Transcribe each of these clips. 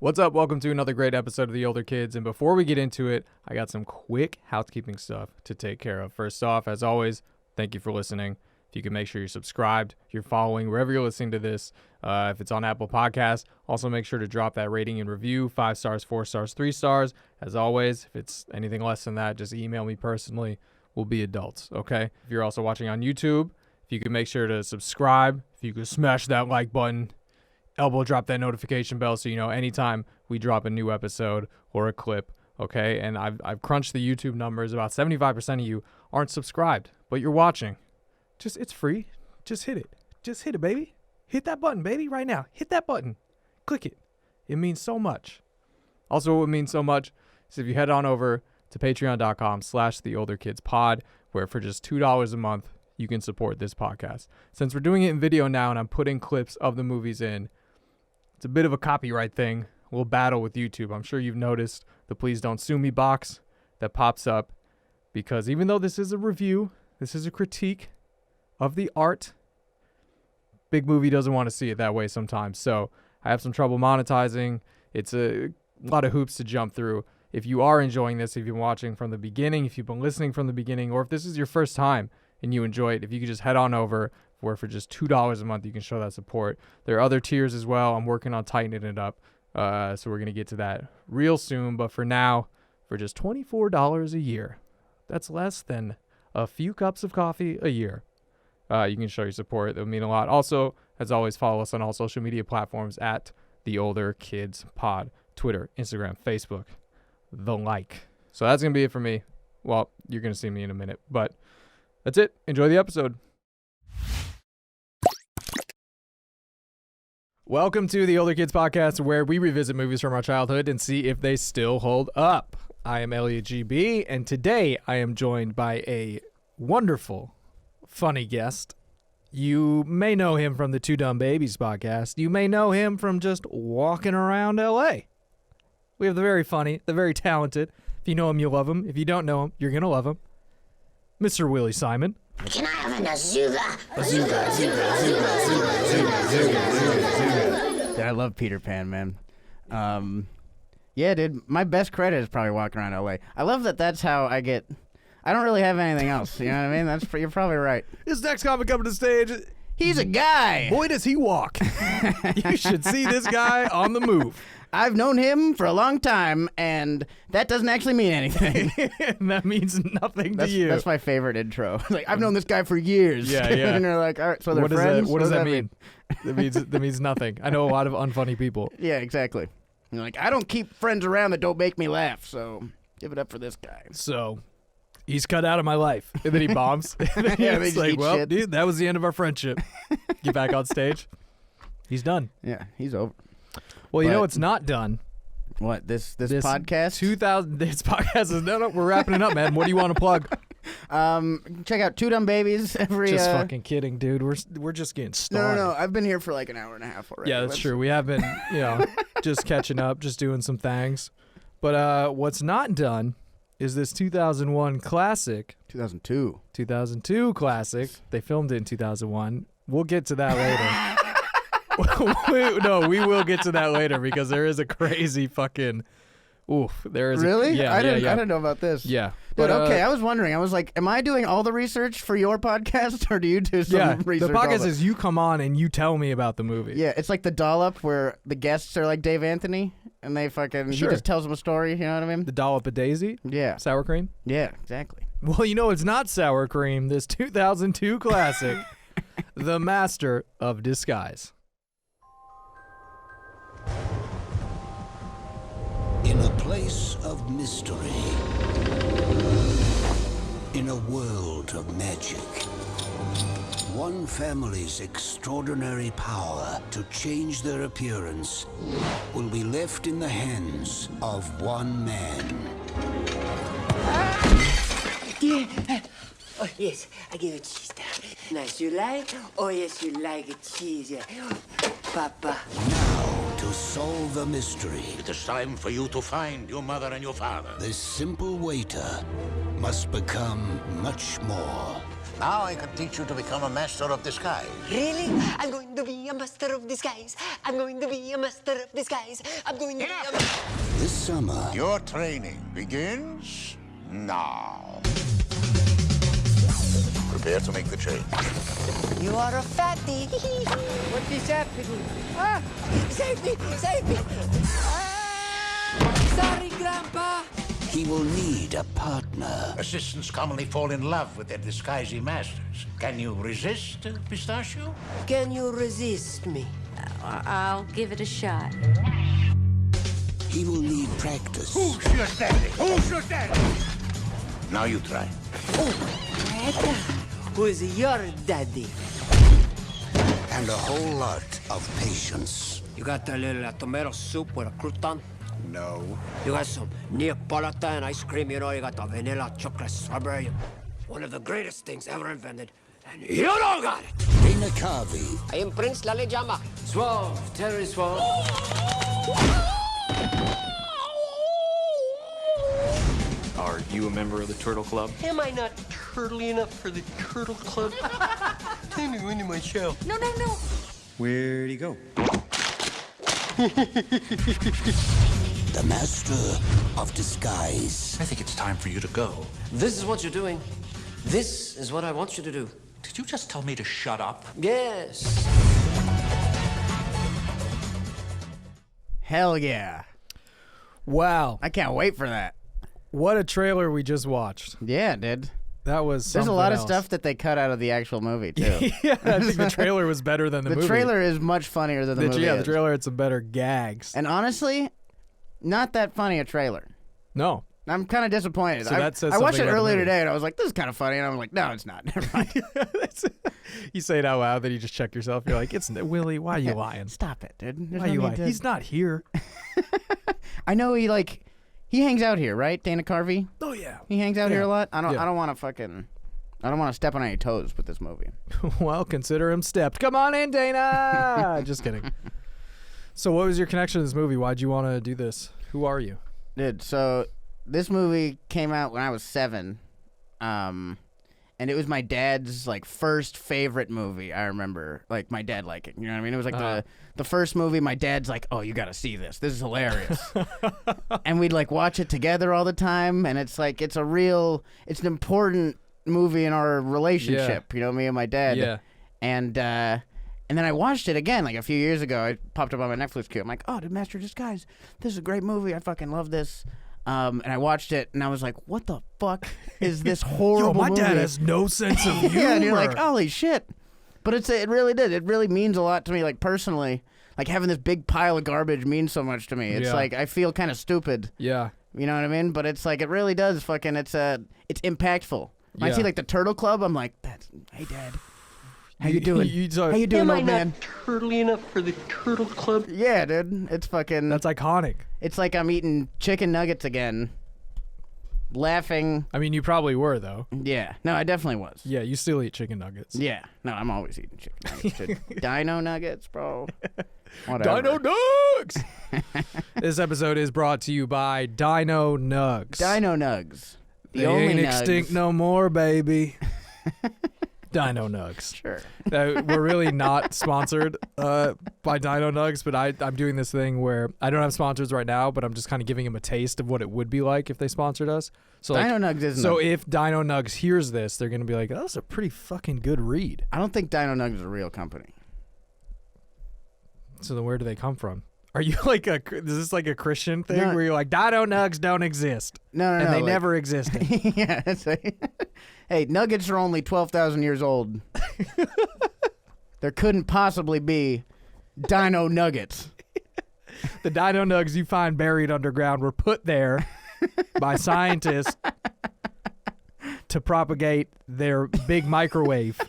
What's up? Welcome to another great episode of The Older Kids. And before we get into it, I got some quick housekeeping stuff to take care of. First off, as always, thank you for listening. If you can make sure you're subscribed, you're following wherever you're listening to this. If it's on Apple Podcasts, also make sure to drop that rating and review, 5 stars, 4 stars, 3 stars. As always, if it's anything less than that, just email me personally. We'll be adults, okay? If you're also watching on YouTube, if you can make sure to subscribe, if you could smash that like button, elbow drop that notification bell so you know anytime we drop a new episode or a clip, okay? And I've crunched the YouTube numbers. About 75% of you aren't subscribed, but you're watching. It's free. Just hit it. Just hit it, baby. Hit that button, baby, right now. Hit that button. Click it. It means so much. Also, what means so much is if you head on over to patreon.com/theolderkidspod, where for just $2 a month, you can support this podcast. Since we're doing it in video now and I'm putting clips of the movies in, it's a bit of a copyright thing. We'll battle with YouTube. I'm sure you've noticed the please don't sue me box that pops up, because even though this is a review, this is a critique of the art, Big Movie doesn't want to see it that way sometimes. So I have some trouble monetizing. It's a lot of hoops to jump through. If you are enjoying this, if you've been watching from the beginning, if you've been listening from the beginning, or if this is your first time and you enjoy it, if you could just head on over, where for just $2 a month you can show that support. There are other tiers as well. I'm working on tightening it up, so we're going to get to that real soon. But for now, for just $24 a year, that's less than a few cups of coffee a year. You can show your support. That would mean a lot. Also, as always, follow us on all social media platforms at The Older Kids Pod. Twitter, Instagram, Facebook, the like. So that's going to be it for me. Well, you're going to see me in a minute. But that's it. Enjoy the episode. Welcome to The Older Kids Podcast, where we revisit movies from our childhood and see if they still hold up. I am Elliott GB, and today I am joined by a wonderful, funny guest. You may know him from the Two Dumb Babies podcast. You may know him from just walking around L.A. We have the very funny, the very talented. If you know him, you'll love him. If you don't know him, you're going to love him. Mr. Willie Simon. Can I have an Azuga? Azuga. Dude, I love Peter Pan, man. Yeah, dude, my best credit is probably walking around LA. I love that that's how I get... I don't really have anything else, you know what I mean? You're probably right. This next comic coming to the stage... He's a guy! Boy, does he walk. You should see this guy on the move. I've known him for a long time, and that doesn't actually mean anything. That means nothing to you. That's my favorite intro. Like, I've known this guy for years. Yeah. And they're like, all right, so they're friends? What does that mean? That means nothing. I know a lot of unfunny people. Yeah, exactly. And you're like, I don't keep friends around that don't make me laugh, so give it up for this guy. So, he's cut out of my life. And then he bombs. And then Yeah, he's they like, well, shit. dude, that was the end of our friendship. Get back on stage. He's done. Yeah, he's over. Well, you know what's not done? What, this podcast? This podcast is no, we're wrapping it up, man. What do you want to plug? Check out Two Dumb Babies every... Just fucking kidding, dude. We're just getting started. No. I've been here for like an hour and a half already. Yeah, that's true. We have been, just catching up, just doing some things. But what's not done is this 2001 classic. 2002 classic. They filmed it in 2001. We'll get to that later. We will get to that later because there is a crazy fucking... Oof. There is Really? I I didn't know about this. Yeah. Dude, But, okay, I was wondering. I was like, am I doing all the research for your podcast, or do you do some research? The podcast is you come on and you tell me about the movie. Yeah, it's like the dollop where the guests are like Dave Anthony, and they fucking... Sure. He just tells them a story, you know what I mean? The dollop of Daisy? Yeah. Sour cream? Yeah, exactly. Well, it's not sour cream. This 2002 classic, The Master of Disguise. In a place of mystery, in a world of magic, one family's extraordinary power to change their appearance will be left in the hands of one man. Oh, yes, I give it cheese now. Nice, you like? Oh, yes, you like it cheese, yeah. Papa. Now, to solve the mystery, It is time for you to find your mother and your father. this simple waiter must become much more. Now I can teach you to become a master of disguise. Really? I'm going to be a master of disguise. I'm going to be a master of disguise. I'm going to be a... This summer, Your training begins now. Prepare to make the change. You are a fatty. What is happening? Ah! Save me! Save me! Ah! Sorry, Grandpa! he will need a partner. Assistants commonly fall in love with their disguising masters. Can you resist, Pistachio? Can you resist me? I'll give it a shot. He will need practice. Who's your daddy? Who's your daddy? Now you try. Who is your daddy? And a whole lot of patience. You got a little tomato soup with a crouton? No. You got some Neapolitan ice cream, you know, you got the vanilla chocolate strawberry. One of the greatest things ever invented. And you don't got it! Dana Carvey. I am Prince Lalejama. Suave, Terry Suave. Are you a member of the Turtle Club? Am I not turtly enough for the Turtle Club? Take me into my shell. No. Where'd he go? The master of disguise. I think it's time for you to go. This is what you're doing. This is what I want you to do. Did you just tell me to shut up? Yes. Hell yeah. Wow. I can't wait for that. What a trailer we just watched. Yeah, dude. That was There's a lot of else. stuff that they cut out of the actual movie, too. Yeah, I think the trailer was better than the movie. The trailer is much funnier than the movie Yeah, is. the trailer had some better gags. And honestly, not that funny a trailer. No. I'm kind of disappointed. So that says I watched it something about the earlier movie. today, and I was like, this is kind of funny. And I'm like, no, it's not. Never mind. You say it out loud, then you just check yourself. You're like, it's Willie, why are you lying? Stop it, dude. There's Why are no you need lying? to- He's not here. I know he hangs out here, right? Dana Carvey? Oh, yeah. He hangs out here a lot? I Yeah. don't want to step on any toes with this movie. Well, consider him stepped. Come on in, Dana. Just kidding. So what was your connection to this movie? Why'd you want to do this? Who are you? Dude, so this movie came out when I was 7. And it was my dad's first favorite movie. I remember my dad liking. You know what I mean? It was the first movie my dad's like, "Oh, you got to see this. This is hilarious." And we'd watch it together all the time, and it's it's an important movie in our relationship, you know, me and my dad. Yeah. And then I watched it again a few years ago. It popped up on my Netflix queue. I'm like, "Oh, dude, Master of Disguise. This is a great movie. I fucking love this." And I watched it, and I was like, what the fuck is this horrible my movie? dad has no sense of humor. Yeah, and you're like, holy shit. But it really did. It really means a lot to me, personally. Having this big pile of garbage means so much to me. It's Yeah. I feel kind of stupid. Yeah. You know what I mean? But it's it really does fucking, it's impactful. When I Yeah. see the Turtle Club, I'm like, hey, Dad. How you doing? How you doing, Am I old man? not turtly enough for the Turtle Club? Yeah, dude. It's fucking... That's iconic. It's like I'm eating chicken nuggets again. Laughing. I mean, you probably were, though. Yeah. No, I definitely was. Yeah, you still eat chicken nuggets. Yeah. No, I'm always eating chicken nuggets. Dude. Dino nuggets, bro. Whatever. Dino Nugs! This episode is brought to you by Dino Nugs. Dino nugs. The They only ain't nugs. extinct no more, baby. Dino Nugs. Sure. We're really not sponsored by Dino Nugs, but I'm doing this thing where I don't have sponsors right now, but I'm just kind of giving them a taste of what it would be like if they sponsored us. So Dino nugs isn't. So if Dino Nugs hears this, they're going to be like, oh, that's a pretty fucking good read. I don't think Dino nugs is a real company. So then where do they come from? Are you is this a Christian thing No. where you're like, Dino Nugs don't exist? No, And they never existed. Yeah. Hey, nuggets are only 12,000 years old. There couldn't possibly be Dino nuggets. The Dino Nugs you find buried underground were put there by scientists to propagate their big microwave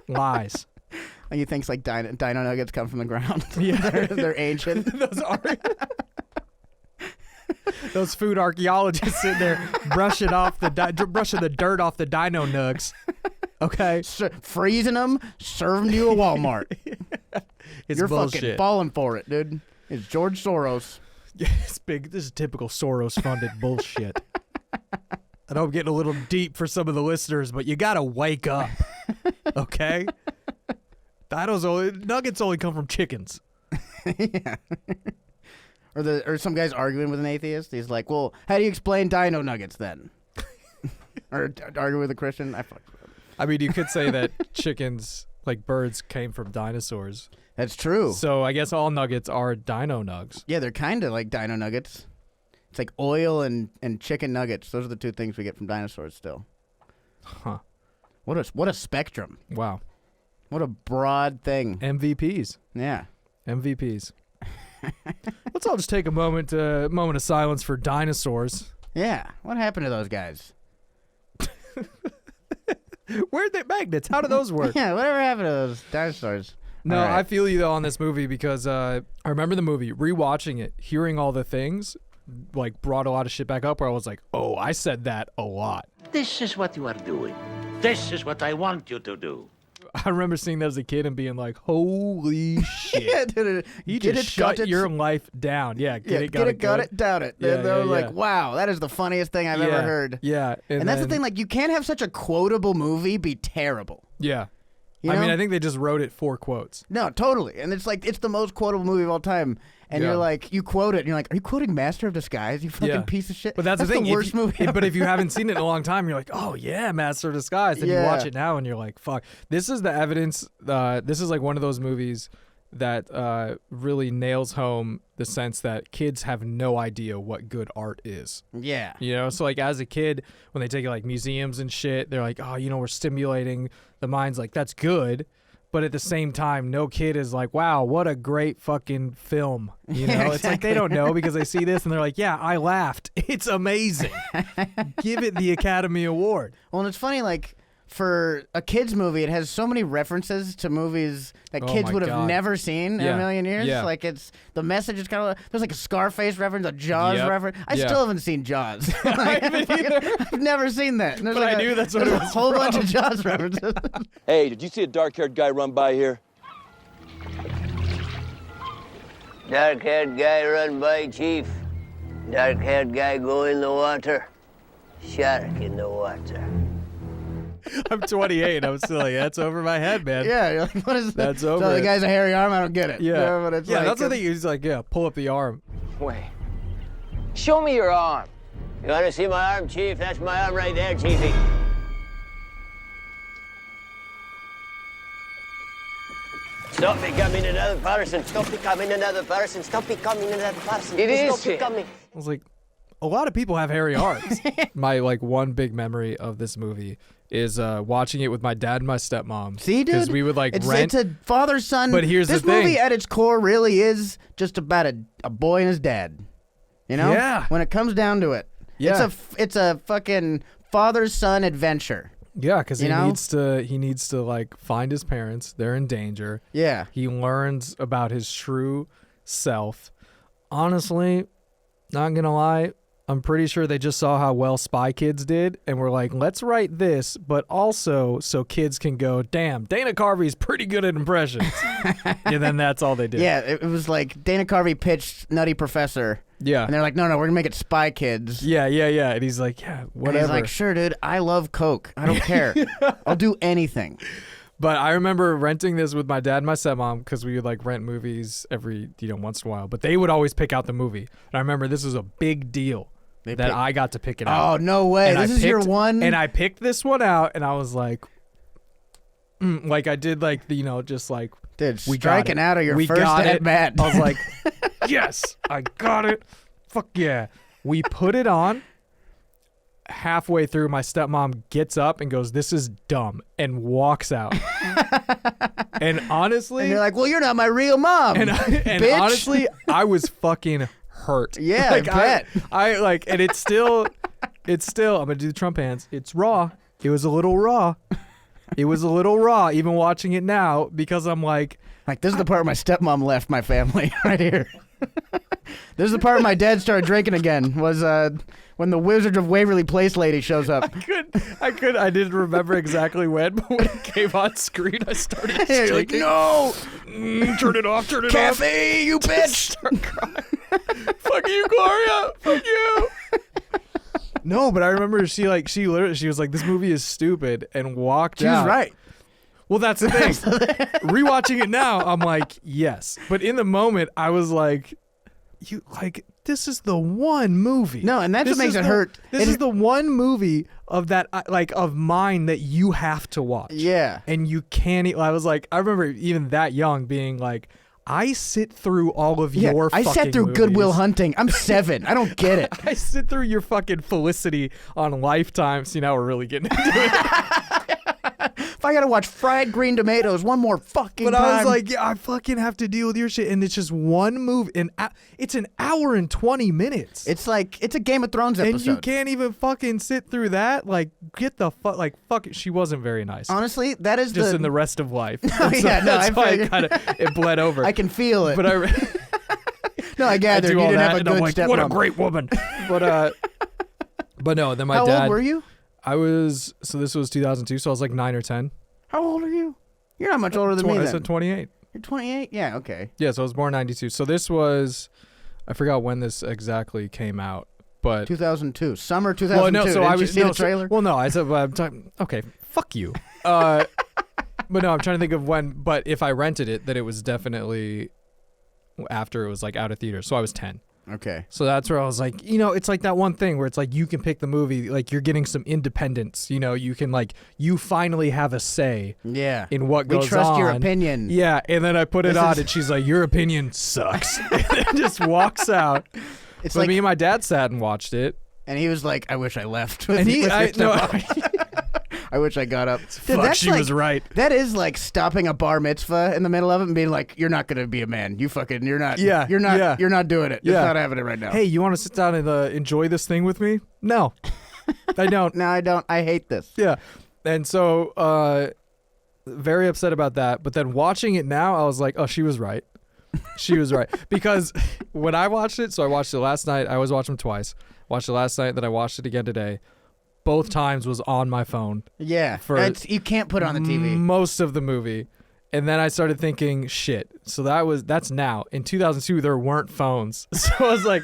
lies. And you think dino nuggets come from the ground? Yeah. they're ancient. Those food archaeologists sitting there brushing the dirt off the Dino Nugs. Okay, Freezing them, serving them to you at Walmart. it's You're bullshit. fucking falling for it, dude. It's George Soros. It's big. This is typical Soros-funded bullshit. I know I'm getting a little deep for some of the listeners, but you gotta wake up. Okay. Nuggets only come from chickens. Yeah. Or some guy's arguing with an atheist. He's like, well, how do you explain dino nuggets then? Or argue with a Christian. I mean, you could say that chickens, like birds, came from dinosaurs. That's true. So I guess all nuggets are dino nugs. Yeah, they're kind of like dino nuggets. It's like oil and chicken nuggets. Those are the two things we get from dinosaurs still. Huh. What a spectrum. Wow. What a broad thing. MVPs. Yeah. MVPs. Let's all just take a moment of silence for dinosaurs. Yeah. What happened to those guys? Where'd they magnets? How do those work? Yeah, whatever happened to those dinosaurs? No, All right. I feel you though on this movie because I remember the movie, rewatching it, hearing all the things, like brought a lot of shit back up where I was like, oh, I said that a lot. This is what you are doing. This is what I want you to do. I remember seeing that as a kid and being like, holy shit. Yeah, dude. He just shut your life down. Yeah, Get it, got it, down it. Yeah, They were yeah. like, wow, that is the funniest thing I've ever heard. Yeah. And that's the thing, like, you can't have such a quotable movie be terrible. Yeah. You I mean, know? I think they just wrote it for quotes. No, totally. And it's like, it's the most quotable movie of all time. And you're like, you quote it, and you're like, are you quoting Master of Disguise, you fucking piece of shit? But that's the thing. The worst movie ever. But if you haven't seen it in a long time, you're like, oh, yeah, Master of Disguise. Then you watch it now, and you're like, fuck. This is the evidence. This is like one of those movies that really nails home the sense that kids have no idea what good art is. Yeah. You know, so like as a kid, when they take it like museums and shit, they're like, oh, you know, we're stimulating the minds. Like, that's good. But at the same time, no kid is like, wow, what a great fucking film. You know, Yeah, it's like they don't know because they see this and they're like, yeah, I laughed. It's amazing. Give it the Academy Award. Well, and it's funny, like, for a kid's movie, it has so many references to movies that kids my would have God. never seen in a million years. Yeah. Like, it's the message is kind of there's like a Scarface reference, a Jaws reference. I still haven't seen Jaws. Like, I've never seen that. And there's But like I knew that's what there's it a was whole from. bunch of Jaws references. Hey, did you see a dark-haired guy run by here? Dark-haired guy run by, Chief. Dark-haired guy go in the water. Shark in the water. I'm 28 and I'm still like, that's over my head, man. Yeah, you're like, what is that? That's over So the it. guy's a hairy arm. I don't get it. Yeah. You know, but it's like, that's the thing. He's like, yeah, pull up the arm. Wait. Show me your arm. You want to see my arm, Chief? That's my arm right there, Chiefy. Stop becoming another person. Stop becoming another person. Stop becoming another person. It is Stop becoming. I was like, a lot of people have hairy arms. My like one big memory of this movie is watching it with my dad and my stepmom. See, dude? Because we would like it's rent. a father-son. But here's this the thing. movie at its core really is just about a boy and his dad. You know? Yeah. When it comes down to it. Yeah. It's a fucking father-son adventure. Yeah, because You know? he needs to like find his parents. They're in danger. Yeah. He learns about his true self. Honestly, not gonna lie, I'm pretty sure they just saw how well Spy Kids did and were like, let's write this, but also so kids can go, damn, Dana Carvey's pretty good at impressions. And then that's all they did. Yeah, it was like Dana Carvey pitched Nutty Professor. Yeah. And they're like, no, we're gonna make it Spy Kids. Yeah. And he's like, yeah, whatever. And he's like, sure, dude, I love Coke. I don't care. I'll do anything. But I remember renting this with my dad and my stepmom because we would like rent movies every, once in a while. But they would always pick out the movie. And I remember this was a big deal I got to pick it out. Oh, no way. And This is your one? And I picked this one out and I was like, like I did like, just like, dude, we got striking it. out of your We first got at it. bat. I was like, yes, I got it. Fuck yeah. We put it on. Halfway through, my stepmom gets up and goes, this is dumb, and walks out. And honestly... And you're like, well, you're not my real mom, and bitch. honestly, I was fucking hurt. Yeah, like, I bet. I like, and it's still, I'm going to do the Trump hands. It's raw. It was a little raw. It was a little raw, even watching it now, because I'm like... Like, this is the part where my stepmom left my family, right here. This is the part where my dad started drinking again, was when the Wizard of Waverly Place lady shows up. I didn't remember exactly when, but when it came on screen, I started You're like, shaking. no! Turn it off, turn it off. Kathy, you bitch! Start crying. Fuck you, Gloria. Fuck you. No, but I remember she was like, this movie is stupid, and walked out. She was right. Well, that's the thing. Rewatching it now, I'm like, yes. But in the moment, I was like, this is the one movie. No, and that's what makes it hurt. This is the one movie of that, of mine that you have to watch. Yeah. And you can't. I was like, I remember even that young being like, I sit through all of your fucking I sat through movies. Good Will Hunting. I'm 7. I don't get it. I sit through your fucking Felicity on Lifetime. See, now we're really getting into it. If I gotta watch Fried Green Tomatoes one more fucking time. But I was like, yeah, I fucking have to deal with your shit. And it's just one movie. And it's an hour and 20 minutes. It's like, it's a Game of Thrones episode. And you can't even fucking sit through that? Like, get the fuck, fuck it. She wasn't very nice. Honestly, that is just in the rest of life. That's why it bled over. I can feel it. But no, I gathered you didn't have a good like, stepmom. What a great woman. But no, then my dad. How old were you? So this was 2002, so I was like 9 or 10. How old are you? You're not much older than me then. I said 28. You're 28? Yeah, okay. Yeah, so I was born 92. So this was, I forgot when this exactly came out, but 2002, summer 2002. Well, no, so Did you see the trailer? Well, no, I said I'm talking. Okay, fuck you. But no, I'm trying to think of when. But if I rented it, that it was definitely after it was like out of theater. So I was 10. Okay. So that's where I was like, it's like that one thing where it's like you can pick the movie, like you're getting some independence. You can you finally have a say. Yeah. In what goes on. We trust your opinion. Yeah, and then I put it on, and she's like, "Your opinion sucks," and then just walks out. It's but like me and my dad sat and watched it, and he was like, "I wish I left." I wish I got up. Dude, she was right. That is like stopping a bar mitzvah in the middle of it and being like, "You're not gonna be a man. You're not. Yeah, you're not. Yeah. You're not doing it. Yeah. It's not happening right now." Hey, you want to sit down and enjoy this thing with me? No, I don't. No, I don't. I hate this. Yeah, and so very upset about that. But then watching it now, I was like, "Oh, she was right. She was right." Because when I watched it, so I watched it last night. I always watch them twice. Watched it last night, then I watched it again today. Both times was on my phone. Yeah, you can't put it on the TV. Most of the movie. And then I started thinking, shit. So that's now. In 2002, there weren't phones. So I was like,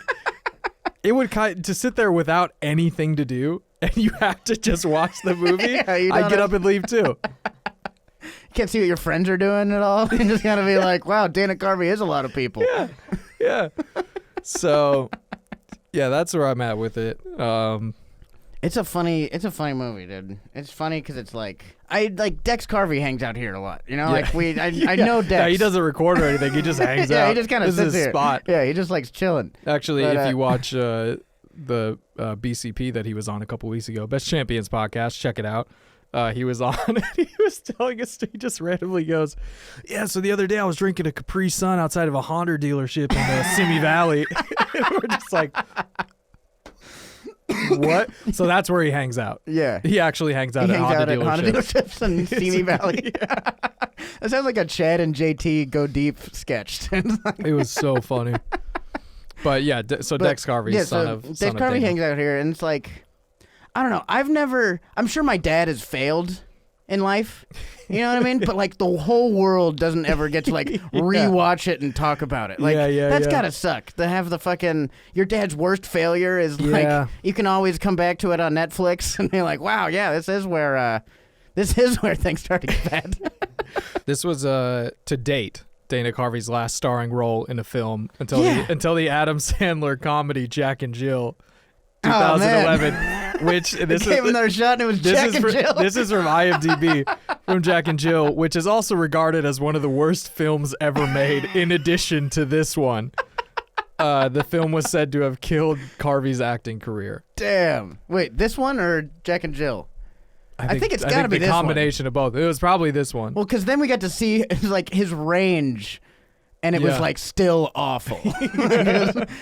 it would to sit there without anything to do, and you have to just watch the movie. Yeah, I get up and leave too. You can't see what your friends are doing at all. You just gotta be like, wow, Dana Carvey is a lot of people. Yeah. So, yeah, that's where I'm at with it. It's a funny movie, dude. It's funny because it's like Dex Carvey hangs out here a lot. I know Dex. Yeah, he doesn't record or anything. He just hangs out. Yeah, he just kind of sits his here. Spot. Yeah, he just likes chilling. Actually, if you watch the BCP that he was on a couple weeks ago, Best Champions podcast, check it out. He was on and he was telling us, he just randomly goes, yeah, so the other day I was drinking a Capri Sun outside of a Honda dealership in the Simi Valley. And we're just like, what? So that's where he hangs out. Yeah. He actually hangs out at Honda dealerships in Simi Valley. That sounds like a Chad and JT Go Deep sketch. It was so funny. But yeah, Dex Carvey, son of Dex Carvey hangs out here, and it's like, I don't know. I'm sure my dad has failed in life. You know what I mean? But like the whole world doesn't ever get to like rewatch it and talk about it. Like that's gotta suck to have the fucking your dad's worst failure is like you can always come back to it on Netflix and be like, wow, yeah, this is where things start to get bad. This was to date Dana Carvey's last starring role in a film until the Adam Sandler comedy Jack and Jill. 2011, which this gave him another shot, and it was Jack and Jill. This is from IMDb, from Jack and Jill, which is also regarded as one of the worst films ever made. In addition to this one, the film was said to have killed Carvey's acting career. Damn! Wait, this one or Jack and Jill? I think it's got to be this one. The combination of both. It was probably this one. Well, because then we got to see like his range. And it was like still awful.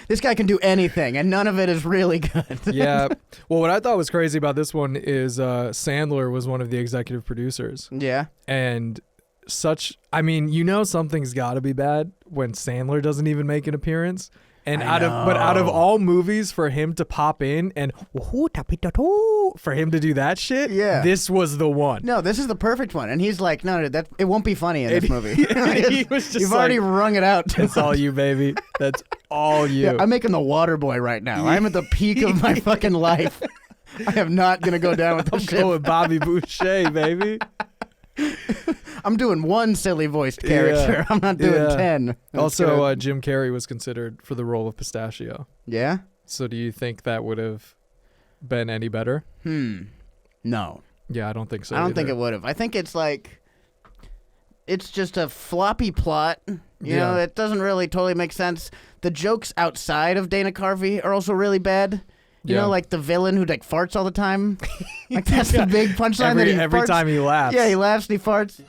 This guy can do anything, and none of it is really good. Yeah. Well, what I thought was crazy about this one is Sandler was one of the executive producers. Yeah. And something's got to be bad when Sandler doesn't even make an appearance. And out of all movies, for him to pop in and for him to do that shit, this was the one. No, this is the perfect one. And he's like, no, it won't be funny in this movie. He was just You've already wrung it out. That's all you, baby. That's all you. Yeah, I'm making the water boy right now. I'm at the peak of my fucking life. I am not gonna go down with this shit. I'm going Bobby Boucher, baby. I'm doing one silly voiced character. Yeah. I'm not doing 10. That's Also, good. Jim Carrey was considered for the role of Pistachio. Yeah? So do you think that would have been any better? No. Yeah, I don't think so. I don't think it would have. I think it's like, it's just a floppy plot. You know, it doesn't really totally make sense. The jokes outside of Dana Carvey are also really bad. You know, like the villain who like farts all the time. Like that's the big punchline that he every farts. time he laughs. Yeah, he laughs and he farts.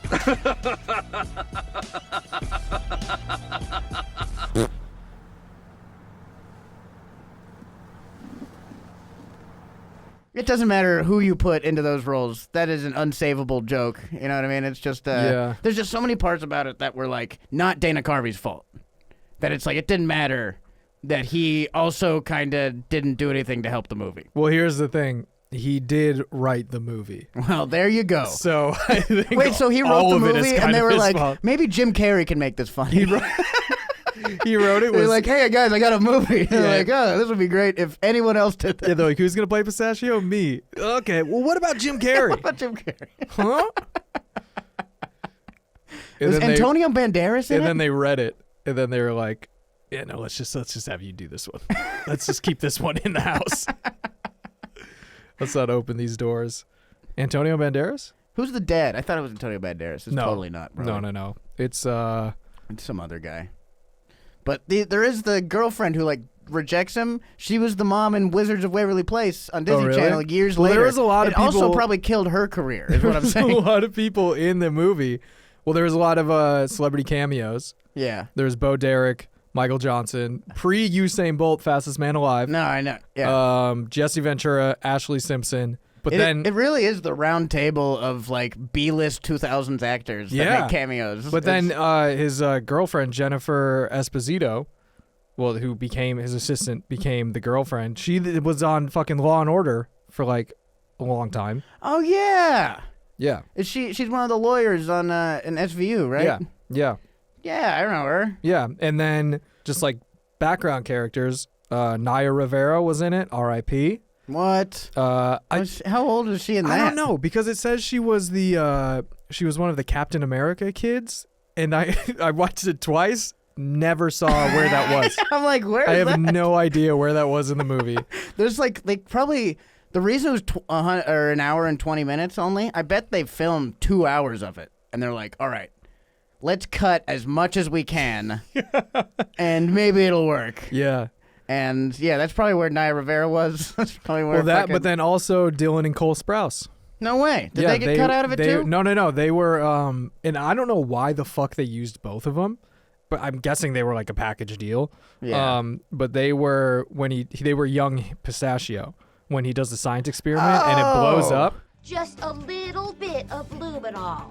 It doesn't matter who you put into those roles. That is an unsavable joke. You know what I mean? It's just there's just so many parts about it that were like not Dana Carvey's fault. That it's like it didn't matter that he also kind of didn't do anything to help the movie. Well, here's the thing. He did write the movie. Well, there you go. So I think wait, so he wrote all the of it is movie kind and they of were his like, fault. maybe Jim Carrey can make this funny. He wrote it. They're Was like, hey guys, I got a movie. They're like, oh, this would be great if anyone else did that. yeah, they're like, who's gonna play Pistachio? Me. Okay. Well, what about Jim Carrey? What about Jim Carrey? Huh? And Was then Antonio Banderas in and it? then they read it, and then they were like, yeah, no, let's just have you do this one. Let's just keep this one in the house. Let's not open these doors. Antonio Banderas? Who's the dad? I thought it was Antonio Banderas. It's totally not, bro. No. It's some other guy. But there is the girlfriend who like rejects him. She was the mom in Wizards of Waverly Place on Disney really? Channel years Well, later. there was a lot of it also people- probably killed her career, is what I'm there's saying. a lot of people in the movie. Well, there was a lot of celebrity cameos. Yeah. There's Bo Derek, Michael Johnson, pre-Usain Bolt, fastest man alive. No, I know. Yeah. Jesse Ventura, Ashley Simpson. But then it really is the round table of like B-list 2000s actors that make cameos. But then his girlfriend Jennifer Esposito, well, who became his assistant, became the girlfriend. She was on fucking Law and Order for like a long time. Oh yeah. Yeah. Is she's one of the lawyers on in SVU, right? Yeah. Yeah, I remember her. Yeah. And then just like background characters, Naya Rivera was in it, R.I.P. What? How old is she in that? I don't know, because it says she was one of the Captain America kids, and I watched it twice, never saw where that was. I'm like, where? I is have that? no idea where that was in the movie. There's like they probably the reason it was an hour and 20 minutes only. I bet they filmed 2 hours of it, and they're like, all right, let's cut as much as we can, and maybe it'll work. Yeah. And yeah, that's probably where Naya Rivera was. That's probably where. But then also Dylan and Cole Sprouse. No way. Did they get cut out of it too? No. They were, and I don't know why the fuck they used both of them, but I'm guessing they were like a package deal. Yeah. But they were they were young Pistachio when he does the science experiment and it blows up. Just a little bit of luminol.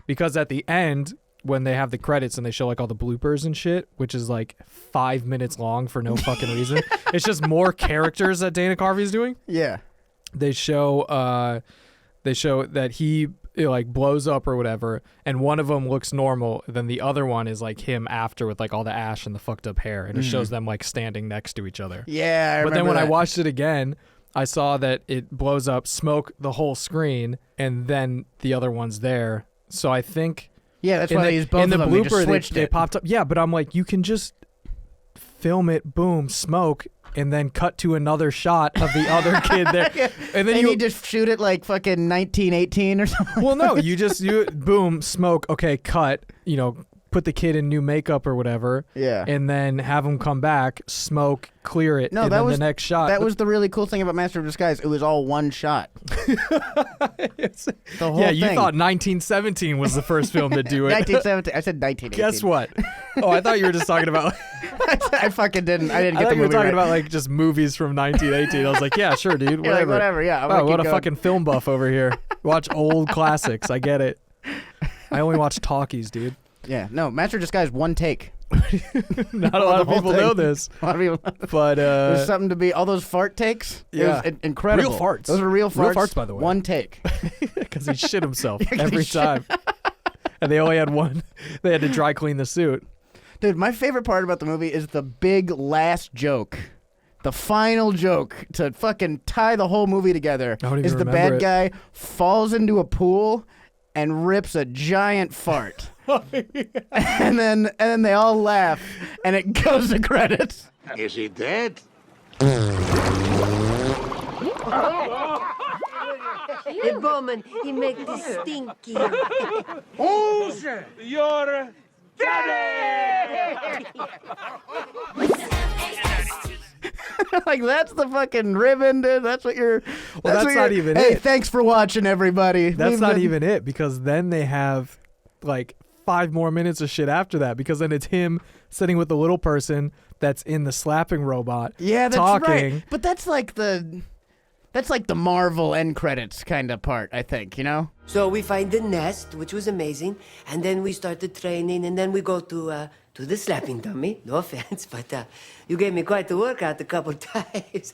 Because at the end, when they have the credits and they show like all the bloopers and shit, which is like 5 minutes long for no fucking reason. It's just more characters that Dana Carvey's doing. Yeah. They show that he like blows up or whatever, and one of them looks normal, then the other one is like him after with like all the ash and the fucked up hair, and it shows them like standing next to each other. Yeah, I remember But then when I that. watched it again, I saw that it blows up, smoke the whole screen, and then the other one's there. So I think that's why they used both in the of them. They just blooper switched they it. popped up. Yeah, but I'm like, you can just film it, boom, smoke, and then cut to another shot of the other kid there. Yeah. And then They you need to shoot it like fucking 1918 or something. well, no, you boom, smoke, okay, cut, put the kid in new makeup or whatever. Yeah. And then have him come back, smoke, clear it, No, and that then was the next shot. That was the really cool thing about Master of Disguise. It was all one shot. The whole yeah, you thing. thought 1917 was the first film to do it. 1917. I said 1918. Guess what? Oh, I thought you were just talking about. I fucking didn't. I didn't I get thought the you were movie talking right. about like just movies from 1918. I was like, yeah, sure, dude, You're whatever. like, whatever. Yeah. I'm Wow, gonna what keep a going. fucking film buff over here. Watch old classics. I get it. I only watch talkies, dude. Yeah. No, Master of Disguise, one take. Not a lot of The whole people thing. know this. A lot of people. But There's something to be. All those fart takes. Yeah. It was incredible. Real farts. Those were real farts. Real farts, by the way. One take. because he shit himself 'Cause he every shit. time. And they only had one. They had to dry clean the suit. Dude, my favorite part about the movie is the big last joke the final joke to fucking tie the whole movie together I don't even is the remember bad guy falls into a pool and rips a giant fart. and then they all laugh and it goes to credits. Is he dead? Hey, Bowman, he make this stinky. Who's your daddy? Like, that's the fucking ribbon, dude. That's what you're... Well, that's not even Hey, it. thanks for watching, everybody. That's We've not been- even it, because then they have like 5 more minutes of shit after that, because then it's him sitting with the little person that's in the slapping robot. Yeah, that's talking. right. But that's like the Marvel end credits kind of part, I think, you know? So we find the nest, which was amazing, and then we started training, and then we go to the slapping dummy. No offense, but you gave me quite a workout a couple times.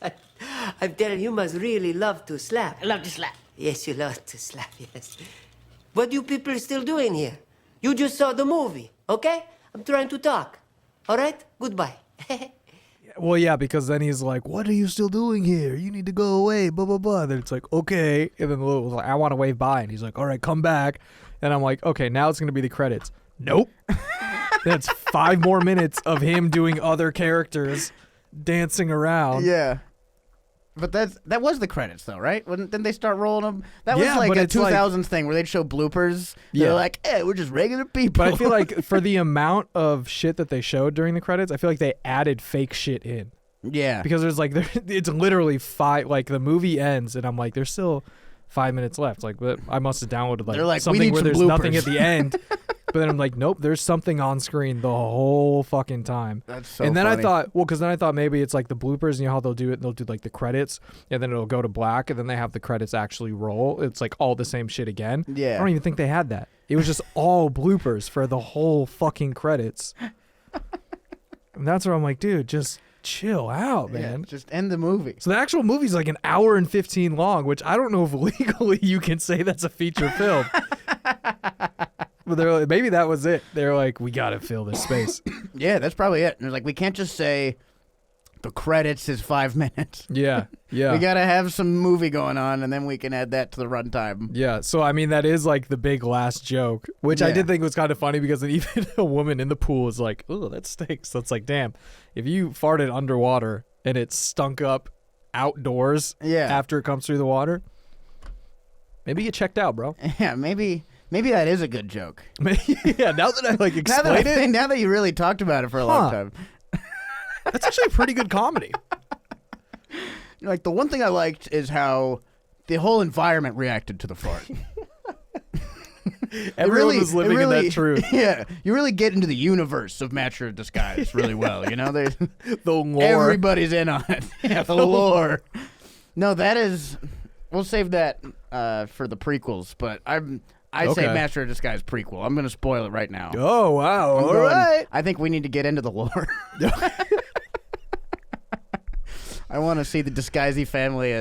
I'm telling you, must really love to slap. I love to slap. Yes, you love to slap, yes. What you people still doing here? You just saw the movie, okay? I'm trying to talk. All right? Goodbye. Well, yeah, because then he's like, "What are you still doing here? You need to go away." Blah blah blah. Then it's like, "Okay," and then the little was like, "I want to wave bye," and he's like, "All right, come back." And I'm like, "Okay, now it's gonna be the credits." Nope. That's 5 more minutes of him doing other characters dancing around. Yeah. But that was the credits, though, right? Didn't they start rolling them? That Yeah, was like but a it's like- 2000s thing where they'd show bloopers. Yeah. They're like, hey, we're just regular people. But I feel like for the amount of shit that they showed during the credits, I feel like they added fake shit in. yeah. Because there's like, it's literally 5, like the movie ends and I'm like, there's still 5 minutes left. Like, but I must have downloaded They're like, we something need where some there's nothing bloopers. at the end. But then I'm like, nope, there's something on screen the whole fucking time. That's so And then funny. I thought, well, because then I thought maybe it's like the bloopers, you know how they'll do it? They'll do like the credits and then it'll go to black and then they have the credits actually roll. It's like all the same shit again. Yeah. I don't even think they had that. It was just all bloopers for the whole fucking credits. And that's where I'm like, dude, just chill out, Yeah, man. just end the movie. So the actual movie's like an hour and 15 long, which I don't know if legally you can say that's a feature film. But they're like, maybe that was it. They're like, we gotta fill this space. Yeah, that's probably it. And it's like, we can't just say the credits is 5 minutes. Yeah, yeah. We gotta have some movie going on, and then we can add that to the runtime. Yeah, so I mean that is like the big last joke, which I Yeah. did think was kind of funny because then even a woman in the pool was like, "Oh, that stinks." So it's like, damn, if you farted underwater and it stunk up outdoors Yeah. after it comes through the water, maybe you checked out, bro. Yeah, maybe that is a good joke. Yeah, now that I like Now that, explained it, now that you really talked about it for a long Huh. time. that's actually a pretty good comedy. Like, the one thing I liked is how the whole environment reacted to the fart. Everyone was living in that truth. Yeah, you really get into the universe of Master of Disguise really well. You know, The lore. everybody's in on it. Yeah, the lore. No, that is. We'll save that for the prequels. But I say Okay. Master of Disguise prequel. I'm going to spoil it right now. Oh wow! I'm All going- right. I think we need to get into the lore. I want to see the Disguisey family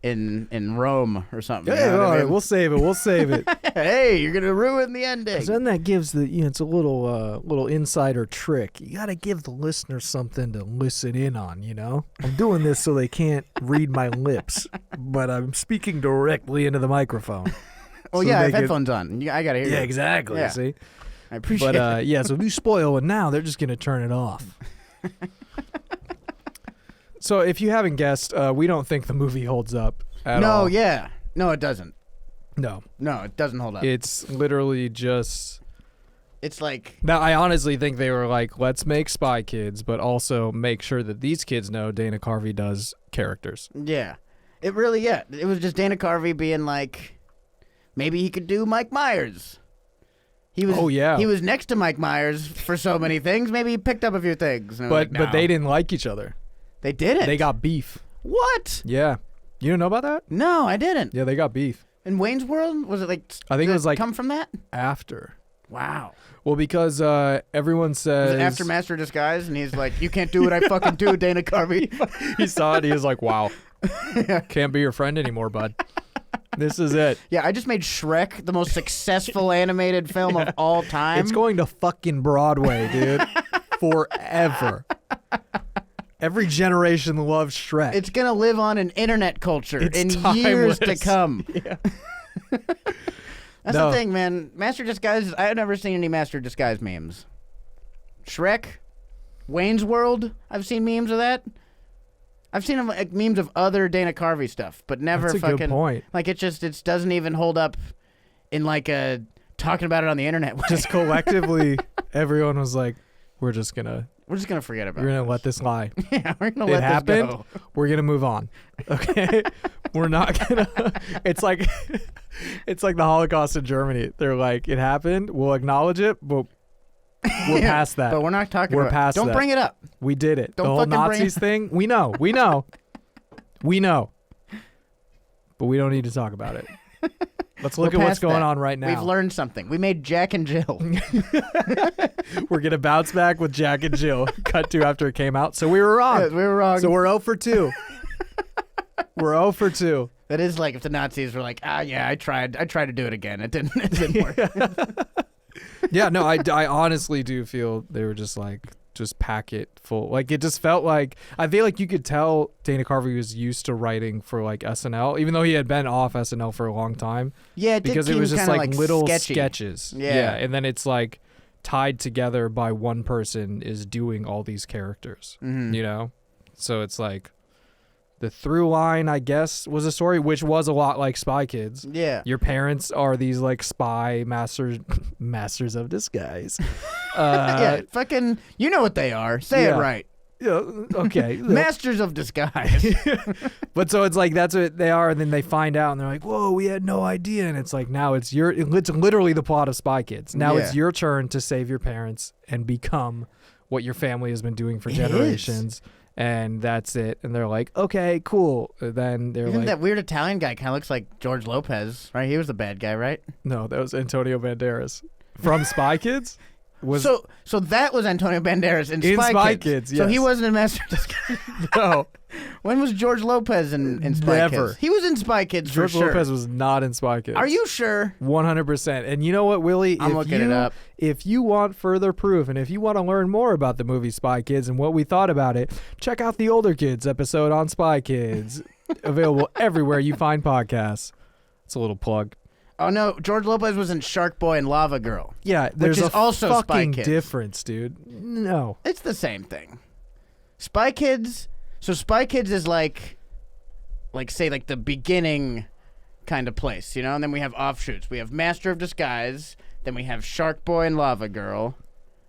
in Rome or something. Yeah, you know what all I right, mean? we'll save it. We'll save it. Hey, you're gonna ruin the ending. Then that gives it's a little insider trick. You gotta give the listener something to listen in on. You know, I'm doing this so they can't read my lips, but I'm speaking directly into the microphone. Oh So yeah, I they have can- headphones on. I gotta hear. Yeah, you. exactly. Yeah. See, I appreciate. but it. yeah, so if you spoil it now, they're just gonna turn it off. So if you haven't guessed, we don't think the movie holds up at No, all. yeah, no, it doesn't. No, No, it doesn't hold up. it's literally just. It's like, Now, I honestly think they were like, let's make Spy Kids, but also make sure that these kids know Dana Carvey does characters. yeah, it really, yeah. It was just Dana Carvey being like, maybe he could do Mike Myers. He was, Oh, yeah. he was next to Mike Myers for so many things. Maybe he picked up a few things. And I was But like, but they no. didn't like each other. They didn't. They got beef. what? Yeah. You didn't know about that? No, I didn't. Yeah, they got beef In Wayne's World, was it like? I think did it was like- come from that. after. Wow. Well, because everyone Was says it after Master of Disguise, and he's like, "You can't do what I fucking do, Dana Carvey." he saw it, he was like, wow, can't be your friend anymore, bud. This is it. Yeah, I just made Shrek the most successful animated film of all time. It's going to fucking Broadway, dude. Forever. Every generation loves Shrek. It's gonna live on in internet culture It's in timeless. years to come. Yeah. That's No. the thing, man. Master Disguise. I have never seen any Master Disguise memes. Shrek, Wayne's World. I've seen memes of that. I've seen like, memes of other Dana Carvey stuff, but never That's a fucking. good point. Like it doesn't even hold up in like a talking about it on the internet. Way. Just collectively, everyone was like, we're just gonna forget about. We're gonna this. let this lie. Yeah, we're gonna It let happened. this go. We're gonna move on. Okay, we're not gonna. It's like, it's like the Holocaust in Germany. They're like, it happened. We'll acknowledge it, but we're Yeah, past that. But we're not talking We're about. past Don't that. bring it up. We did it. Don't The whole fucking bring Nazis it- thing. We know. We know. We know. But we don't need to talk about it. Let's look We're at what's past going that. on right now. We've learned something. We made Jack and Jill. We're gonna bounce back with Jack and Jill. Cut to after it came out. So we were wrong. Yes, we were wrong. So we're 0 for 2. We're 0 for 2. That is like if the Nazis were like, yeah, I tried to do it again. It didn't work. Yeah, no, I honestly do feel they were just like, just pack it full. Like it just felt like, I feel like you could tell Dana Carvey was used to writing for like SNL, even though he had been off SNL for a long time. Yeah, because it was just kinda like little sketchy. sketches. Yeah. And then it's like tied together by one person is doing all these characters. Mhm. You know? So it's like the through line, I guess, was a story which was a lot like Spy Kids. Yeah. Your parents are these like spy masters of disguise. Yeah, fucking, you know what they are. Say yeah. it right. Yeah, okay. Masters of disguise. But so it's like that's what they are, and then they find out, and they're like, "Whoa, we had no idea!" And it's like now it's literally the plot of Spy Kids. Now it's Yeah. your turn to save your parents and become what your family has been doing for It generations, and that's it. And they're like, "Okay, cool." Then they're Isn't like, that weird Italian guy kind of looks like George Lopez, right? He was the bad guy, right? "No, that was Antonio Banderas from Spy Kids." So that was Antonio Banderas in Spy, Spy Kids. Kids, So he yes. wasn't in Master Disguise. No, When was George Lopez in Spy Never. Kids? He was in Spy Kids George for sure. Lopez was not in Spy Kids. Are you sure? 100%. And you know what, Willie? I'm looking it up. If you want further proof and if you want to learn more about the movie Spy Kids and what we thought about it, check out the Older Kids episode on Spy Kids. Available everywhere you find podcasts. It's a little plug. Oh no, George Lopez was in Shark Boy and Lava Girl. Yeah, there's is a also Spy fucking Kids. difference, dude. No. It's the same thing. Spy Kids. So Spy Kids is like say like the beginning kind of place, you know. And then we have offshoots. We have Master of Disguise. Then we have Shark Boy and Lava Girl.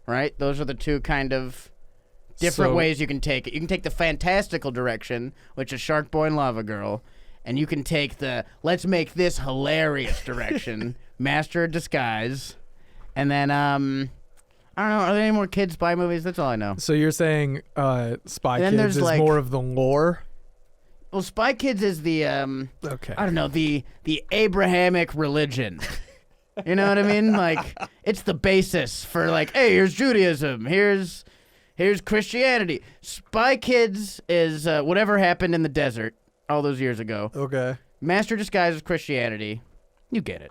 Right? Those are the two kind of different So- ways you can take it. You can take the fantastical direction, which is Shark Boy and Lava Girl. And you can take the let's make this hilarious direction, Master of Disguise. And then, I don't know, are there any more kids spy movies? That's all I know. So you're saying Spy Then Kids there's, is like- more of the lore? Well, Spy Kids is the, Okay. I don't know, the Abrahamic religion. You know what I mean? Like, it's the basis for like, hey, here's Judaism, here's Christianity. Spy Kids is whatever happened in the desert all those years ago. Okay. Master Disguise is Christianity. You get it.